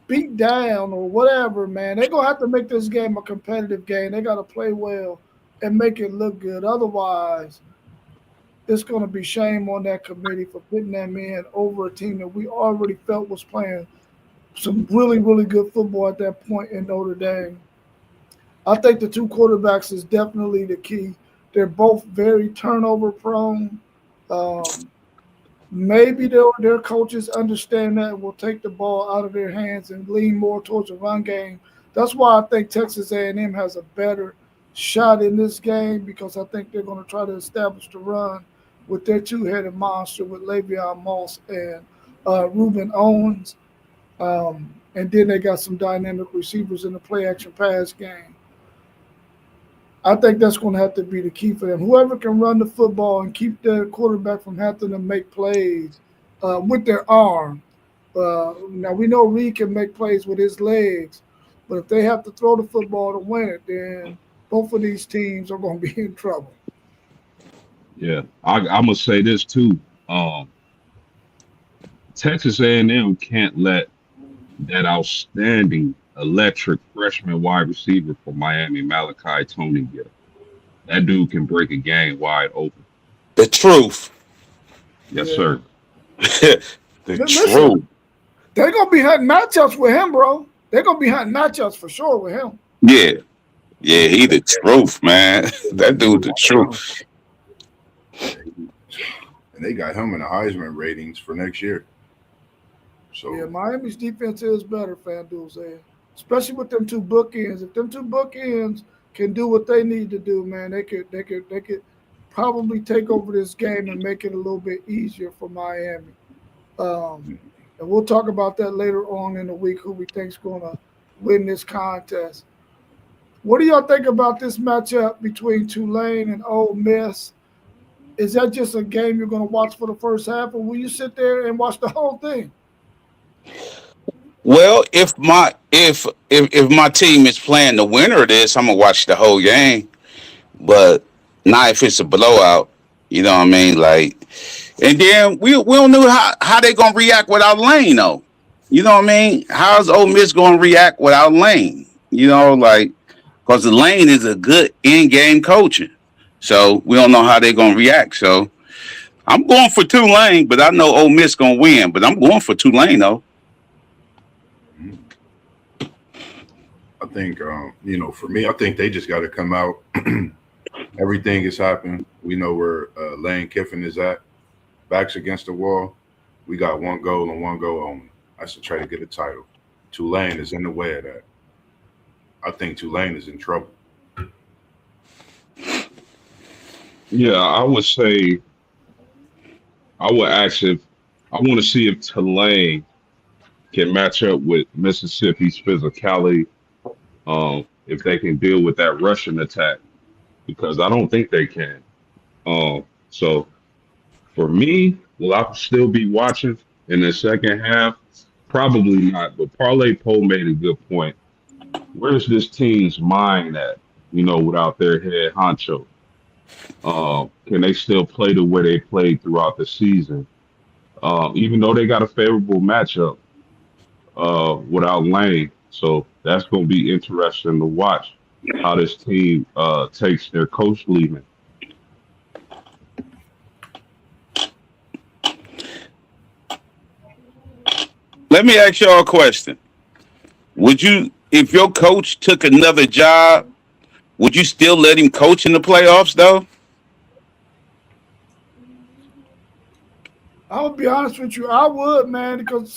beat down or whatever, man, they're gonna have to make this game a competitive game. They gotta play well and make it look good. Otherwise, it's gonna be shame on that committee for putting them in over a team that we already felt was playing some really, really good football at that point in Notre Dame. I think the two quarterbacks is definitely the key. They're both very turnover prone. Um, Maybe their coaches understand that and will take the ball out of their hands and lean more towards the run game. That's why I think Texas A&M has a better shot in this game because I think they're going to try to establish the run with their two-headed monster with Le'Veon Moss and Reuben Owens. And then they got some dynamic receivers in the play-action pass game. I think that's going to have to be the key for them. Whoever can run the football and keep their quarterback from having to make plays with their arm. Now we know Reed can make plays with his legs, but if they have to throw the football to win it, then both of these teams are going to be in trouble. Yeah, I'm gonna say this too. Um, Texas A&M can't let that outstanding electric freshman wide receiver from Miami, Malachi Tony, get. That dude can break a game wide open. The truth. Yes, Yeah. sir. The Listen, truth. they're going to be hunting matchups with him, bro. They're going to be hunting matchups for sure with him. Yeah. Yeah, he the truth, man. That dude the truth. And they got him in the Heisman ratings for next year. So Yeah, Miami's defense is better, FanDuel said. Especially with them two bookends. If them two bookends can do what they need to do, man, they could probably take over this game and make it a little bit easier for Miami. Um, and we'll talk about that later on in the week, who we think's gonna win this contest. What do y'all think about this matchup between Tulane and Ole Miss? Is that just a game you're gonna watch for the first half, or will you sit there and watch the whole thing? Well, if my team is playing the winner of this, I'm gonna watch the whole game. But not if it's a blowout. You know what I mean? Like, and then we don't know how they gonna react without Lane though. You know what I mean? How's Ole Miss gonna react without Lane? You know, like because the Lane is a good in-game coaching. So we don't know how they're gonna react. So I'm going for Tulane, but I know Ole Miss gonna win. But I'm going for Tulane though. I think, for me, I think they just got to come out. Everything is happening. We know where Lane Kiffin is at. Backs against the wall. We got one goal and one goal only. That's to try to get a title. Tulane is in the way of that. I think Tulane is in trouble. Yeah, I would say I would ask if I want to see if Tulane can match up with Mississippi's physicality. If they can deal with that Russian attack, because I don't think they can. So for me, will I still be watching in the second half? Probably not. But Parlay Poe made a good point. Where's this team's mind at? Without their head honcho, can they still play the way they played throughout the season? Even though they got a favorable matchup without Lane, so that's going to be interesting to watch how this team takes their coach leaving. Let me ask y'all a question. Would you, if your coach took another job, would you still let him coach in the playoffs though? I would be honest with you, I would, man, because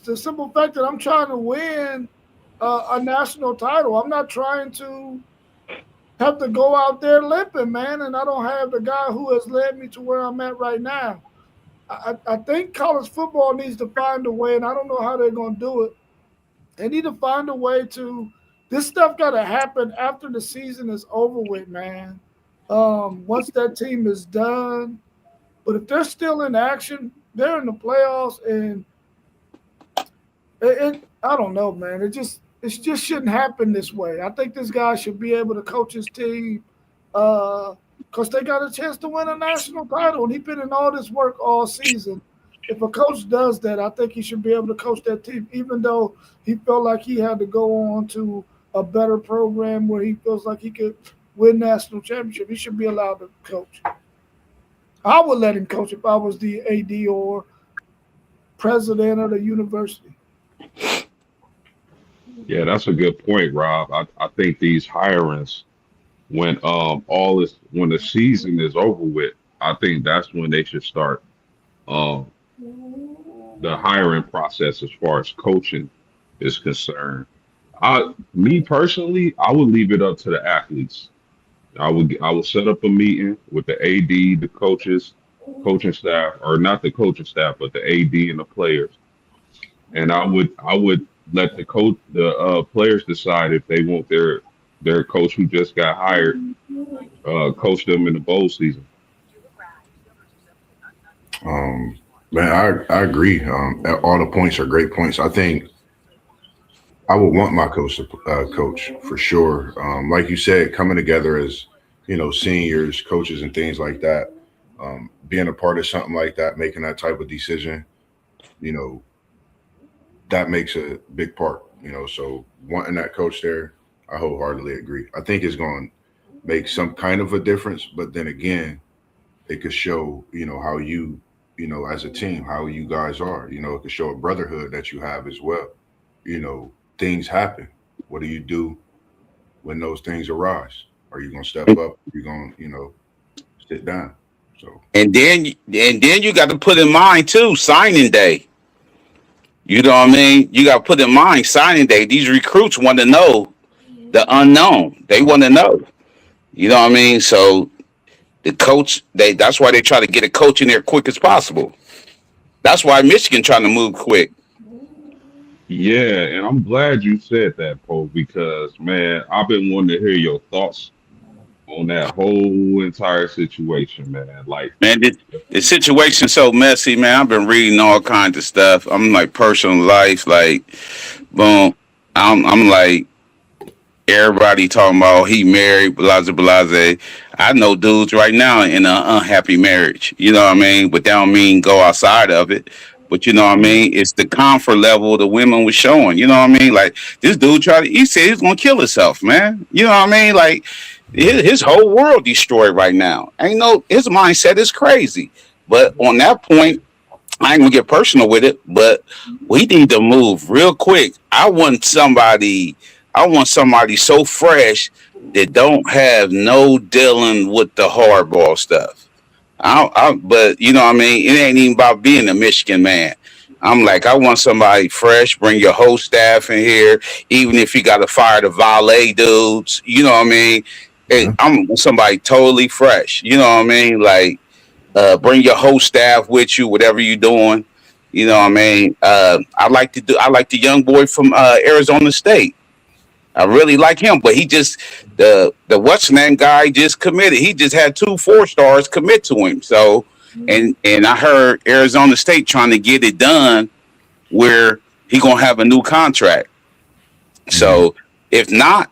the simple fact that I'm trying to win a national title. I'm not trying to have to go out there limping, man, and I don't have the guy who has led me to where I'm at right now. I think college football needs to find a way, and I don't know how they're going to do it. They need to find a way to. This stuff got to happen after the season is over with, man. Once that team is done, but if they're still in action, they're in the playoffs, and I don't know, man. It just shouldn't happen this way. I think this guy should be able to coach his team because they got a chance to win a national title, and he's been in all this work all season. if a coach does that, I think he should be able to coach that team, even though he felt like he had to go on to a better program where he feels like he could win national championship. He should be allowed to coach. I would let him coach if I was the AD or president of the university. Yeah, that's a good point, Rob. I think these hirings, when all is when the season is over with, I think that's when they should start um the hiring process as far as coaching is concerned. Me personally, I would leave it up to the athletes. I would set up a meeting with the AD, the coaches, coaching staff, or not the coaching staff, but the AD and the players, and I would let the players decide if they want their coach who just got hired coach them in the bowl season. Um, man, I agree. All the points are great points. I think I would want my coach to coach for sure. Like you said, coming together as seniors, coaches, and things like that. Being a part of something like that, making that type of decision, you know, that makes a big part. So wanting that coach there, I wholeheartedly agree. I think it's going to make some kind of a difference, but then again, it could show how as a team, how you guys are. It could show a brotherhood that you have as well. Things happen. What do you do when those things arise? Are you going to step up? Are you going to sit down? So And then you got to put in mind too, signing day. You know what I mean? You got to put in mind signing day. These recruits want to know the unknown. They want to know. You know what I mean? So the coach, that's why they try to get a coach in there quick as possible. That's why Michigan trying to move quick. Yeah, and I'm glad you said that, Poe, because man, I've been wanting to hear your thoughts on that whole entire situation, man. Like, Man, the situation's so messy, man. I've been reading all kinds of stuff. I'm like personal life, like boom. I'm like everybody talking about he married, blase blase. I know dudes right now in an unhappy marriage. You know what I mean? But that don't mean go outside of it. But you know what I yeah, mean? It's the comfort level the women was showing. You know what I mean? Like this dude he said he was gonna kill himself, man. You know what I mean? Like his whole world destroyed right now. Ain't no his mindset is crazy. But on that point, I ain't gonna get personal with it, but we need to move real quick. I want somebody so fresh that don't have no dealing with the hardball stuff. But you know what I mean? It ain't even about being a Michigan man. I'm like, I want somebody fresh. Bring your whole staff in here, even if you got to fire the valet dudes. You know what I mean? yeah, I'm somebody totally fresh. You know what I mean? Like, bring your whole staff with you, whatever you're doing. You know what I mean? I like the young boy from Arizona State. I really like him, but he just the what's name guy just committed. He just had two 4 stars commit to him. So and I heard Arizona State trying to get it done where he gonna have a new contract. mhm, So if not,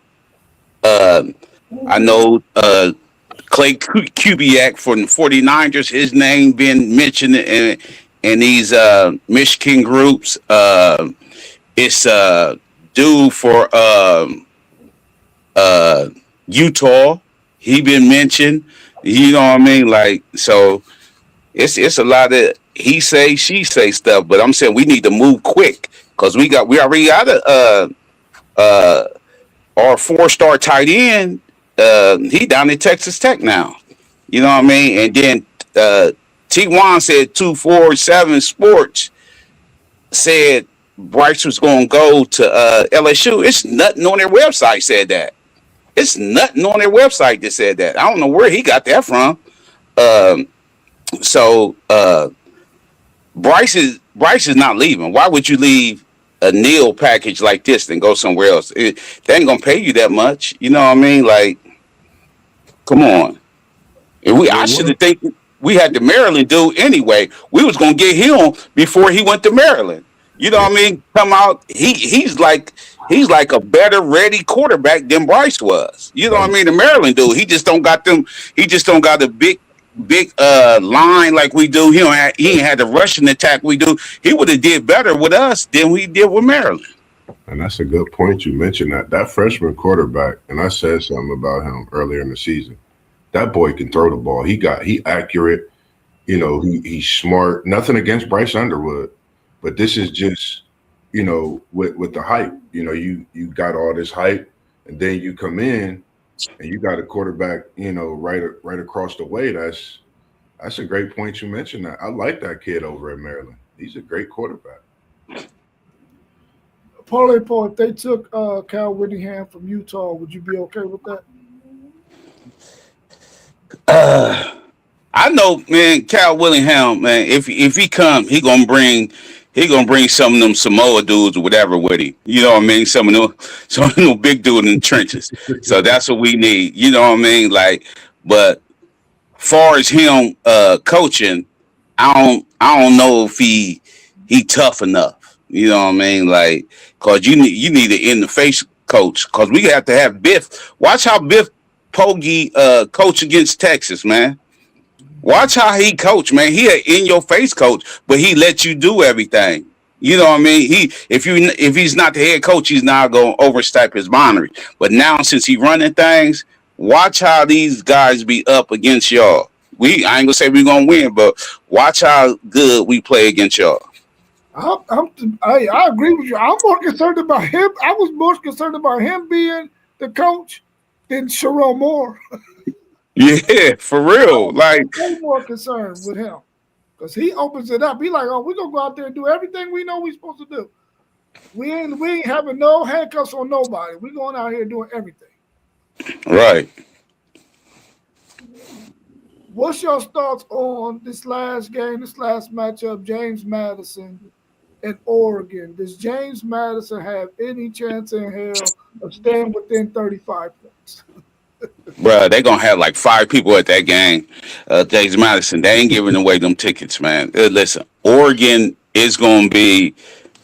uh, I know Clay Kubiak from the 49ers, his name been mentioned in these Michigan groups. It's due for uh, Utah. He been mentioned. You know what I mean? Like so, it's a lot of he say she say stuff. But I'm saying we need to move quick because we already got uh, our 4 star tight end. He down at Texas Tech now. You know what I mean? And then T1 said 247 Sports said Bryce was going to go to LSU. It's nothing on their website said that. It's nothing on their website that said that. I don't know where he got that from. Um, so Bryce is not leaving. Why would you leave a Neil package like this and go somewhere else? They ain't gonna pay you that much. You know what I mean? Like, come on. And yeah, I should what? have think we had the Maryland dude anyway. We was gonna get him before he went to Maryland. You know yeah, what I mean? Come out. He's like a better ready quarterback than Bryce was. You know what I right. mean? The Maryland dude. He just don't got them. He just don't got the big. big line like we do. He ain't had the rushing attack we do. He would have did better with us than we did with Maryland. And that's a good point you mentioned that freshman quarterback, and I said something about him earlier in the season. That boy can throw the ball. He accurate. He's smart. Nothing against Bryce Underwood, but this is just with the hype. You got all this hype, and then you come in and you got a quarterback. Right across the way. That's a great point you mentioned. That I like that kid over at Maryland. He's a great quarterback. Parlay Paul, if they took Cal Whittingham from Utah, would you be okay with that? I know, man. Cal Willingham, man. If he come, he gonna bring some of them Samoa dudes or whatever with him. You know what I mean? Some of them big dude in the trenches. So that's what we need. You know what I mean? Like, but far as him coaching, I don't know if he tough enough. You know what I mean? Like, cause you need an in the face coach. Cause we have to have Biff. Watch how Biff Poggi coach against Texas, man. Watch how he coach, man. He an in your face coach, but he let you do everything. You know what I mean? If he's not the head coach, he's not gonna overstep his boundary. But now since he running things, watch how these guys be up against y'all. I ain't gonna say we're gonna win, but watch how good we play against y'all. I agree with you. I'm more concerned about him. I was more concerned about him being the coach than Sherrone Moore. Yeah, for real. Like, I'm way more concerned with him because he opens it up. He like, oh, we're gonna go out there and do everything we know we're supposed to do. We ain't having no handcuffs on nobody. We going out here doing everything. right. What's your thoughts on this last game, this last matchup, James Madison and Oregon? Does James Madison have any chance in hell of staying within 35 points? Bruh, they gonna have like 5 people at that game. James Madison, they ain't giving away them tickets, man. Listen, Oregon is gonna be,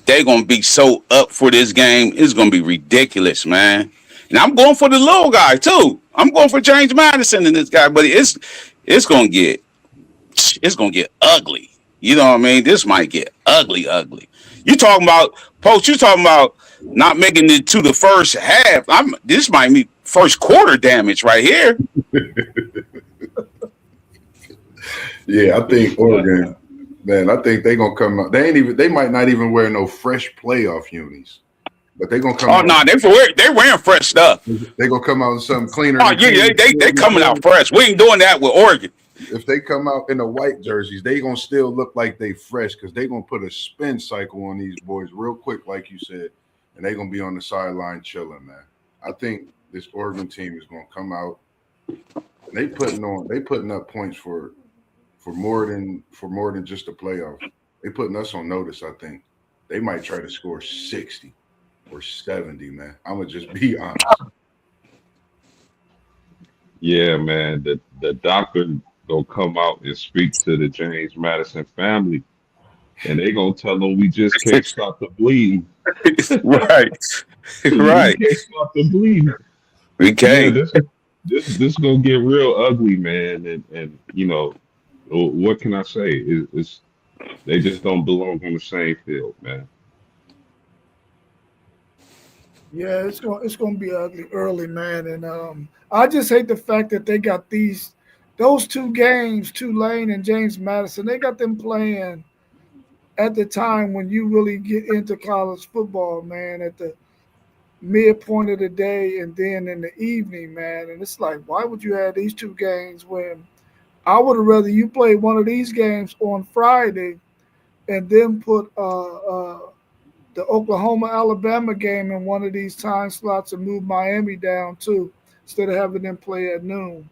they gonna be so up for this game. It's gonna be ridiculous, man. And I'm going for the little guy too. I'm going for James Madison and this guy, but it's gonna get it's gonna get ugly. You know what I mean? This might get ugly, ugly. You talking about Post? You talking about not making it to the first half? This might be first quarter damage right here. Yeah, I think Oregon, man. I think they gonna come out. They might not even wear no fresh playoff unis, but they gonna come Oh out. no, they wearing fresh stuff. They gonna come out with something cleaner. Oh yeah, they coming out fresh. We ain't doing that with Oregon. If they come out in the white jerseys, they gonna still look like they fresh because they gonna put a spin cycle on these boys real quick, like you said, and they gonna be on the sideline chilling, man. I think this Oregon team is gonna come out. And they putting up points for more than just the playoffs. They putting us on notice. I think they might try to score 60 or 70, man. I'm gonna just be honest. Yeah, man. The doctor gonna come out and speak to the James Madison family, and they gonna tell them we just can't stop the bleeding. Right, We right. can't stop the bleeding. We Yeah, can't. this gonna get real ugly, man. And what can I say? It's they just don't belong on the same field, man. Yeah, it's gonna be ugly early, man. And I just hate the fact that they got those two games, Tulane and James Madison. They got them playing at the time when you really get into college football, man. At the midpoint of the day and then in the evening, man. And it's like, why would you have these two games when I would have rather you play one of these games on Friday and then put the Oklahoma Alabama game in one of these time slots and move Miami down too, instead of having them play at noon.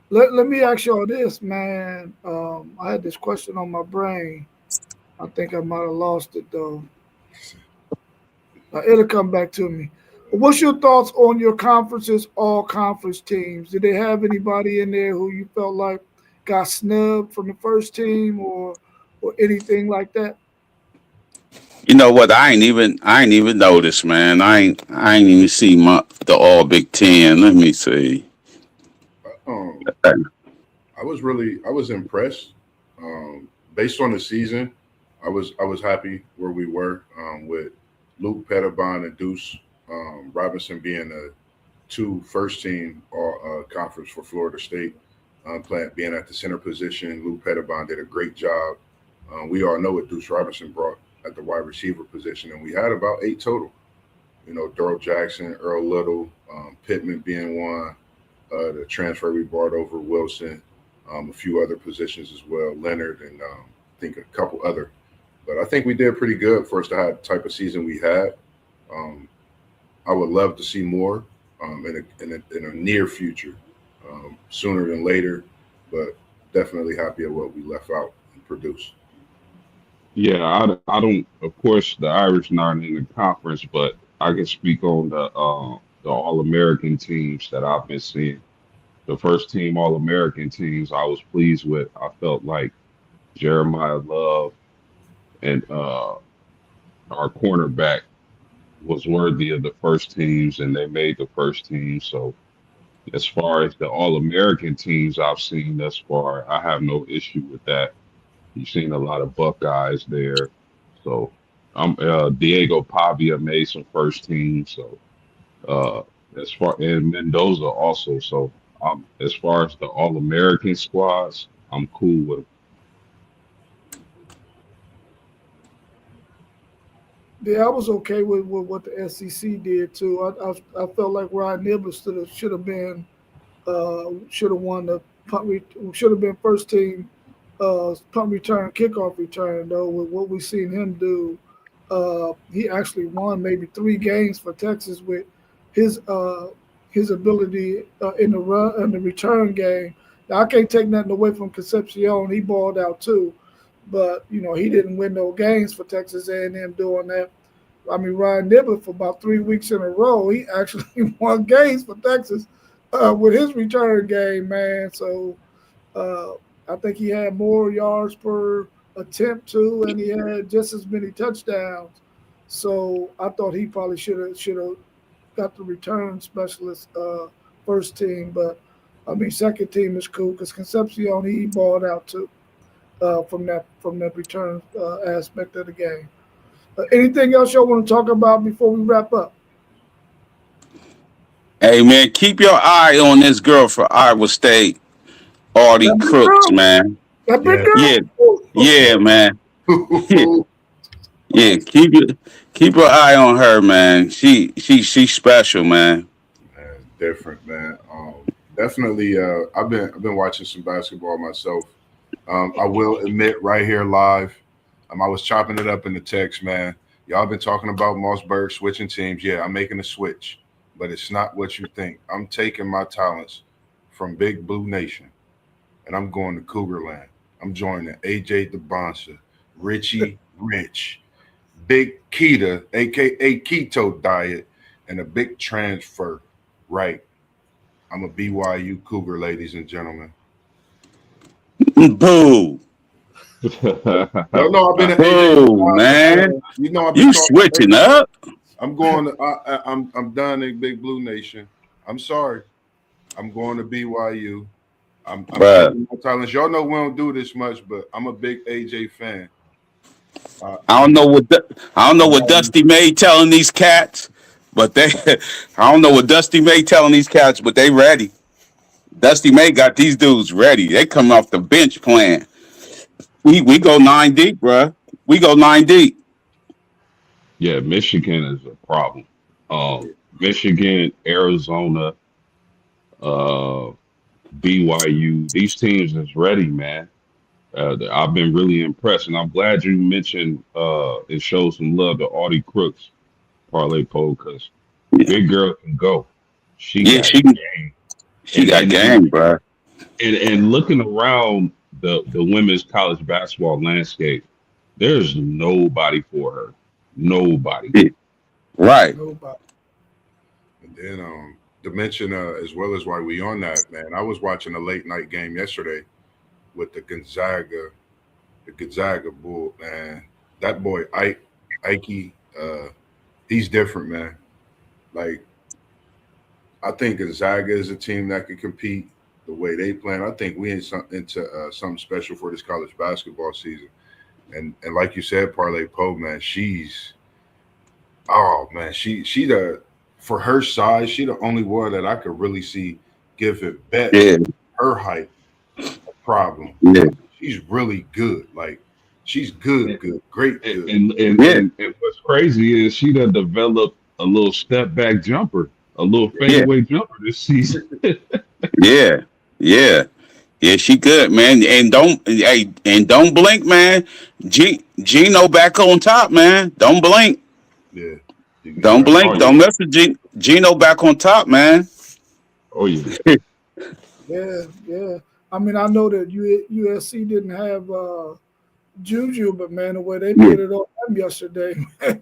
Let me ask y'all this, man. I had this question on my brain. I think I might have lost it though. It'll come back to me. What's your thoughts on your conference's all conference teams? Did they have anybody in there who you felt like got snubbed from the first team or anything like that? You know what? I ain't even noticed, man. I ain't even see the All Big Ten. Let me see. Um, I was impressed. Based on the season, I was happy where we were with Luke Pettibon and Deuce Robinson being the two first team all conference for Florida State, playing being at the center position. Luke Pettibon did a great job. We all know what Deuce Robinson brought at the wide receiver position, and we had about eight total. You know, Daryl Jackson, Earl Little, Pittman being one, the transfer we brought over Wilson, a few other positions as well, Leonard, and I think a couple other. But I think we did pretty good for us to have the type of season we had. Um, I would love to see more in a near future, sooner than later, but definitely happy at what we left out and produced. Yeah, I don't. Of course, the Irish not in the conference, but I can speak on the All American teams that I've been seeing. The first team All American teams I was pleased with. I felt like Jeremiah Love and our cornerback was worthy of the first teams, and they made the first team. So as far as the All American teams I've seen thus far, I have no issue with that. You've seen a lot of Buckeyes there. So I'm Diego Pavia made some first team. So uh as far and Mendoza also. So as far as the All American squads, I'm cool with Yeah, I was okay with what the SEC did too. I felt like Ryan Nibble should have been should have won the should have been first team punt return, kickoff return, though. With what we've seen him do, he actually won maybe three games for Texas with his uh, his ability in the run and the return game. Now, I can't take nothing away from Concepcion. He balled out too, but he didn't win no games for Texas A&M doing that. I mean, Ryan Nibbler for about 3 weeks in a row, he actually won games for Texas with his return game, man. So uh, I think he had more yards per attempt too, and he had just as many touchdowns. So I thought he probably should have got the return specialist first team, but I mean second team is cool because Concepcion he balled out too from that return aspect of the game. Anything else y'all want to talk about before we wrap up? Hey man, keep your eye on this girl for Iowa State, Audie That big Crooks, girl, man. that big Yeah. Yeah, girl. Oh, yeah, man. Yeah, Man, yeah. Keep your eye on her, man. She's special, man. it's different, man. Definitely, I've been watching some basketball myself. I will admit, right here live, I was chopping it up in the text, man. Y'all been talking about Mossberg switching teams. Yeah, I'm making a switch, but it's not what you think. I'm taking my talents from Big Blue Nation, and I'm going to Cougar Land. I'm joining AJ DeBonsa, Richie Rich, Big Keto, aka Keto Diet, and a big transfer. Right. I'm a BYU Cougar, ladies and gentlemen. Boo, Y'all know I've been an AJ boo, DeBonsa man. fan. You know I've been You talking switching AJ. up, I'm going to. I'm done in Big Blue Nation. I'm sorry. I'm going to BYU. I'm bruh. taking my talents. Y'all know we don't do this much, but I'm a big AJ fan. I You don't know, know what I don't know what I'm Dusty May telling these cats, but they I don't know what Dusty May telling these cats, but they ready. Dusty May got these dudes ready. They come off the bench playing. We go 9 deep, bruh. We go 9 deep. yeah, Michigan is a problem. Michigan, Arizona, uh, BYU, these teams is ready, man. I've been really impressed, and I'm glad you mentioned it shows some love to Audie Crooks parlay pole because Yeah, big girl can go. She yeah, got game, she and got and and game, bruh. and looking around the women's college basketball landscape, there's nobody for her. Nobody. Yeah, right. nobody. and then to mention as well as why we on that, man. I was watching a late night game yesterday with the Gonzaga Bull, man. That boy Ike, he's different, man. Like I think Gonzaga is a team that could compete. the way they playing. I think we into something special for this college basketball season. And like you said, Parlay Poe, man, she's oh man, she the for her size, she the only one that I could really see give it bet Yeah, her height a problem. yeah, She's really good. Like she's good, good, great, And good. and, and yeah, and and what's crazy is she done developed a little step back jumper, a little yeah, fadeaway jumper this season. yeah, yeah. Yeah, she good, man. And don't blink, man. Gino back on top, man. Don't blink. Yeah, you Don't right Oh blink. about Don't yeah, mess with Gino back on top, man. oh yeah. Yeah, yeah. I mean, I know that USC didn't have Juju, but man, the way they Yeah, put it on him yesterday, man,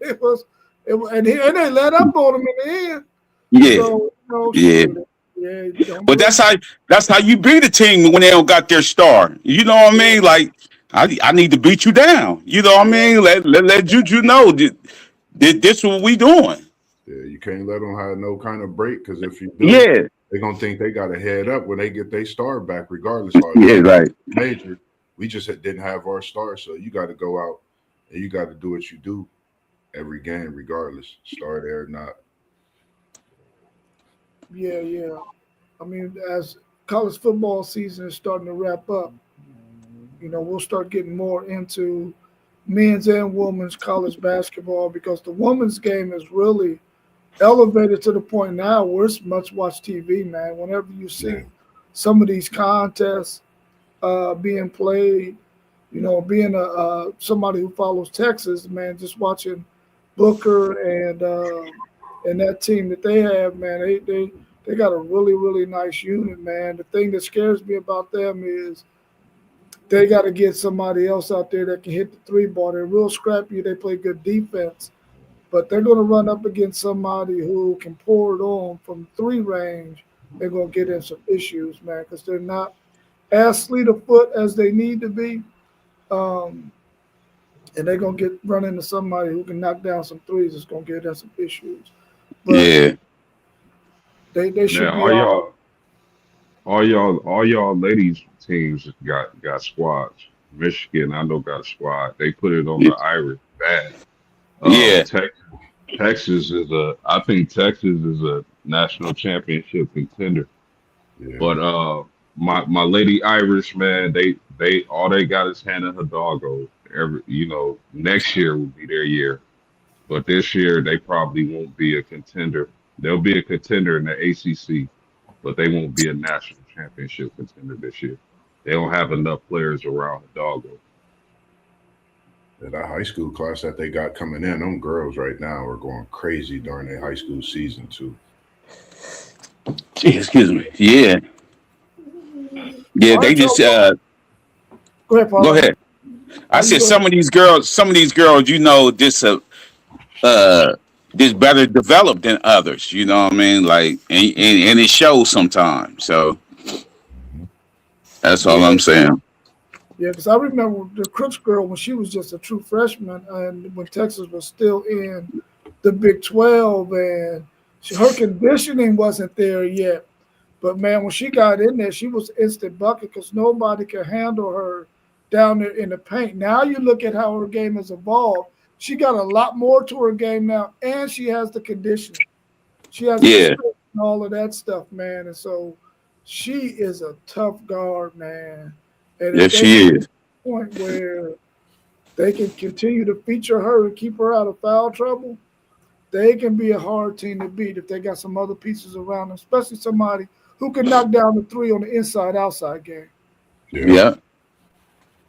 and they let up on him in the end. yeah, So yeah. shoot, yeah, don't But blink. that's how you beat a team when they don't got their star. You know what I Yeah, mean? Like I need to beat you down. You know what I yeah, mean? Let Juju know this what we doing. yeah, you can't let them have no kind of break because if you do, Yeah, they're gonna think they got a head up when they get their star back, regardless. Like, yeah, yo, right. major, we just didn't have our star, so you got to go out and you got to do what you do every game, regardless, star there or not. yeah, yeah. I mean, as college football season is starting to wrap up, we'll start getting more into men's and women's college basketball because the women's game is really elevated to the point now where it's much watch TV, man. Whenever you Yeah, see some of these contests being played, being a somebody who follows Texas, man, just watching Booker and that team that they have, man, they got a really really nice unit, man. The thing that scares me about them is they got to get somebody else out there that can hit the three ball. They're real scrappy. They play good defense, but they're going to run up against somebody who can pour it on from three range. They're going to get in some issues, man, because they're not as fleet of foot as they need to be. Um, and they're going to get run into somebody who can knock down some threes. It's going to get in some issues. But Yeah, they should Now be all right. all y'all ladies teams got squads. Michigan, I know got a squad. They put it on the Irish bad. yeah, Texas, Texas is a. I think Texas is a national championship contender. yeah, But my lady Irish man, they all they got is Hannah Hidalgo. Next year will be their year. But this year they probably won't be a contender. They'll be a contender in the ACC, but they won't be a national championship contender this year. They don't have enough players around Hidalgo. yeah. That high school class that they got coming in, them girls right now are going crazy during their high school season too. Gee, excuse me. Yeah, yeah. All They right, just y'all. Go ahead, go Paul. ahead. I You said go ahead. some of these girls, just uh just better developed than others. You know what I mean? Like, and it shows sometimes. So Mhm. that's all Yeah, I'm saying. yeah, because I remember the Crooks girl when she was just a true freshman, and when Texas was still in the Big 12, and her conditioning wasn't there yet. But man, when she got in there, she was instant bucket because nobody could handle her down there in the paint. Now you look at how her game has evolved. She got a lot more to her game now, and she has the conditioning. She has the Yeah, strength and all of that stuff, man. And so she is a tough guard, man. And if yes, they can she get to is. the point where they can continue to feature her and keep her out of foul trouble, they can be a hard team to beat if they got some other pieces around them, especially somebody who can knock down the three on the inside outside game. Yeah, Yeah.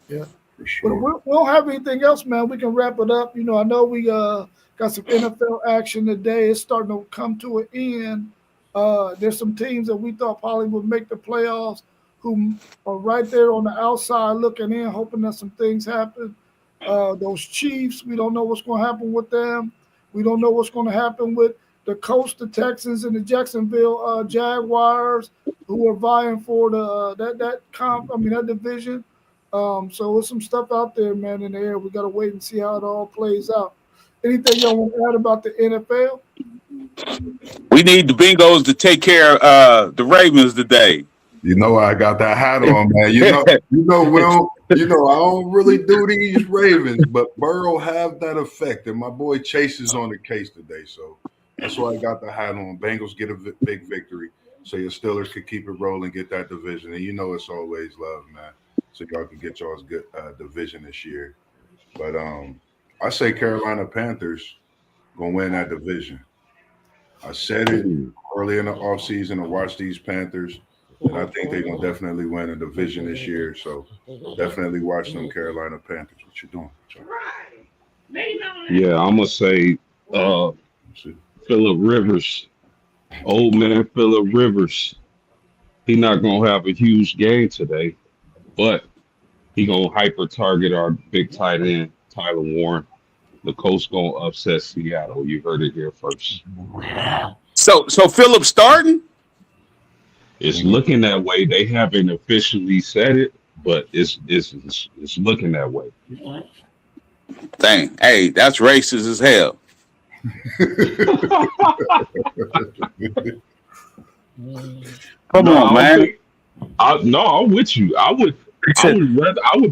Yeah. for But sure. we don't have anything else, man. We can wrap it up. I know we got some NFL action today. It's starting to come to an end. There's some teams that we thought probably would make the playoffs who are right there on the outside looking in, hoping that some things happen. Those Chiefs, we don't know what's going to happen with them. We don't know what's going to happen with the Coast, the Texans, and the Jacksonville Jaguars, who are vying for the that division. So there's some stuff out there, man, in the air. We got to wait and see how it all plays out. Anything y'all want to add about the NFL? We need the Bengals to take care of the Ravens today. You know I got that hat on, man. We don't. I don't really do these Ravens, but Burrow have that effect, and my boy Chase is on the case today, so that's why I got the hat on. Bengals get a big victory, so your Steelers could keep it rolling, get that division, and it's always love, man. So y'all can get y'all's good division this year. But I say Carolina Panthers gonna win that division. I said it early in the offseason to watch these Panthers, and I think they're gonna definitely win a division this year. So definitely watch them Carolina Panthers. What you doing? Yeah, I'm gonna say Phillip Rivers, old man Phillip Rivers. He not gonna have a huge game today, but he gonna hyper target our big tight end Tyler Warren. The Colts gonna upset Seattle. You heard it here first. So Phillips starting? It's looking that way. They haven't officially said it, but it's looking that way. Dang, hey, that's racist as hell. Come No, on, man. I'm with you. I would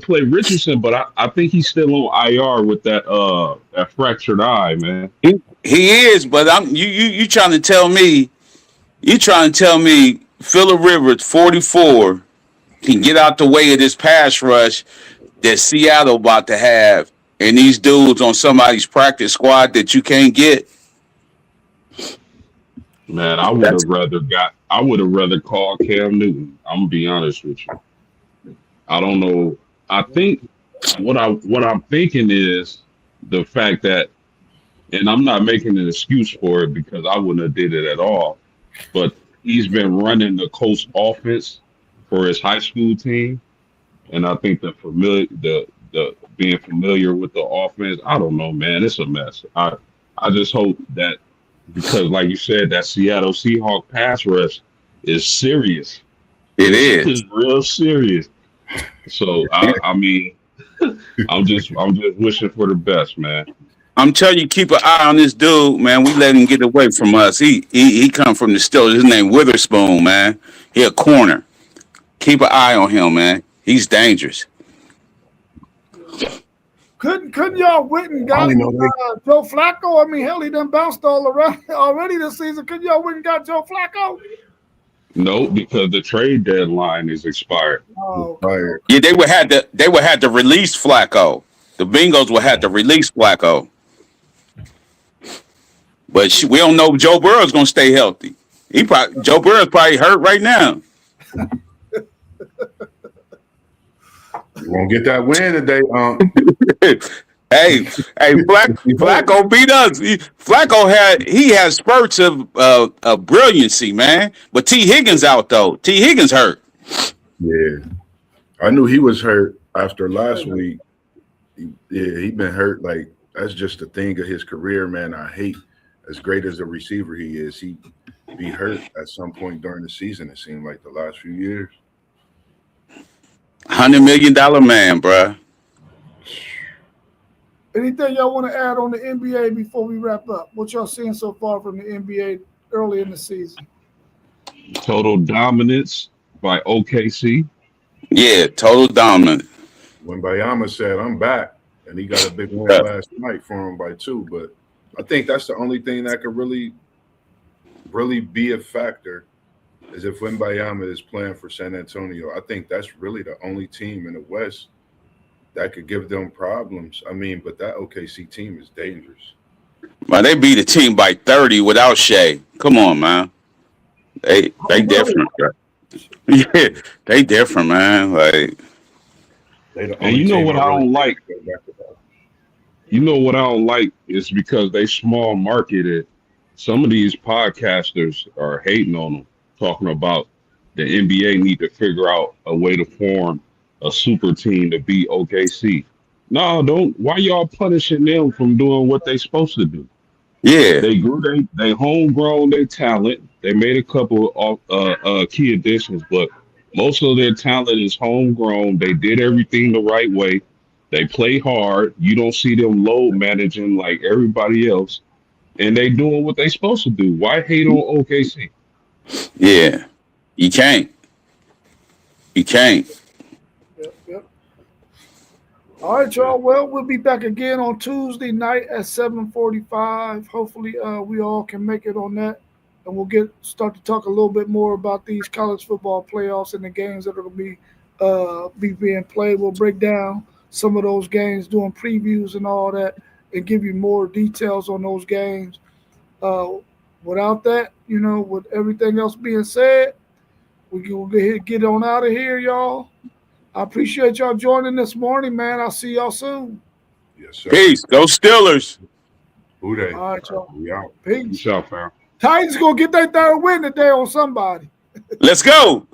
play Richardson, but I think he's still on IR with that fractured eye, man. He is, but you trying to tell me Phillip Rivers 44 can get out the way of this pass rush that Seattle about to have, and these dudes on somebody's practice squad that you can't get. Man, I would have rather called Cam Newton. I'm gonna be honest with you. I don't know. I think what I'm thinking is the fact that, and I'm not making an excuse for it because I wouldn't have did it at all. But he's been running the Colts offense for his high school team, and I think the being familiar with the offense. I don't know, man. It's a mess. I just hope that because, like you said, that Seattle Seahawks pass rush is serious. It It's is. real serious. So I mean, I'm just wishing for the best, man. I'm telling you, keep an eye on this dude, man. We let him get away from us. He come from the Steelers. His name Witherspoon, man. He a corner. Keep an eye on him, man. He's dangerous. Couldn't y'all went and got Joe Flacco? I mean, hell, he done bounced all around already this season. Couldn't y'all went and got Joe Flacco? No, because the trade deadline is expired. Oh, Yeah, they would have to release Flacco. The Bengals would have to release Flacco. But we don't know if Joe Burrow's gonna stay healthy. Joe Burrow's probably hurt right now. You won't get that win today, Hey, Flacco beat us. Flacco has spurts of brilliancy, man. But T. Higgins out though. T. Higgins hurt. Yeah, I knew he was hurt after last week. He been hurt. Like that's just the thing of his career, man. I hate as great as a receiver he is. He be hurt at some point during the season. It seemed like the last few years. $100 million man, bruh. anything y'all want to add on the NBA before we wrap up? What y'all seeing so far from the NBA early in the season? Total dominance by OKC. Yeah, total dominant. When Bayama said, "I'm back," and he got a big win last night for him by 2, but I think that's the only thing that could really be a factor is if Wembayama is playing for San Antonio. I think that's really the only team in the West that could give them problems. I mean, but that OKC team is dangerous. Man, they beat a team by 30 without Shea. Come on, man. They different. Bro. Yeah, they different, man. Like, and you know what I don't like? You know what I don't like is because they small marketed. Some of these podcasters are hating on them, talking about the NBA need to figure out a way to form a super team to beat OKC. No, don't. Why y'all punishing them from doing what they supposed to do? yeah, They grew they homegrown their talent. They made a couple of key additions, but most of their talent is homegrown. They did everything the right way. They play hard. You don't see them load managing like everybody else, and they doing what they supposed to do. Why hate on OKC? yeah. You can't. You can't. Yep, yep. All right, y'all. Well, we'll be back again on Tuesday night at 7:45. Hopefully, we all can make it on that, and we'll start to talk a little bit more about these college football playoffs and the games that are going to be being played. We'll break down some of those games, doing previews and all that, and give you more details on those games. Uh, Without that, with everything else being said, we can get on out of here, y'all. I appreciate y'all joining this morning, man. I'll see y'all soon. Yes, sir. Peace. Go Steelers. Who they? All right, y'all. We out. Peace. Peace out, fam. Titans gonna get their third win today on somebody. Let's go.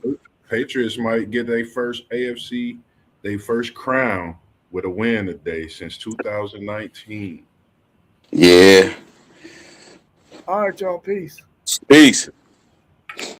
Patriots might get their first AFC, their first crown with a win today since 2019. Yeah. All right, y'all. Peace. Peace.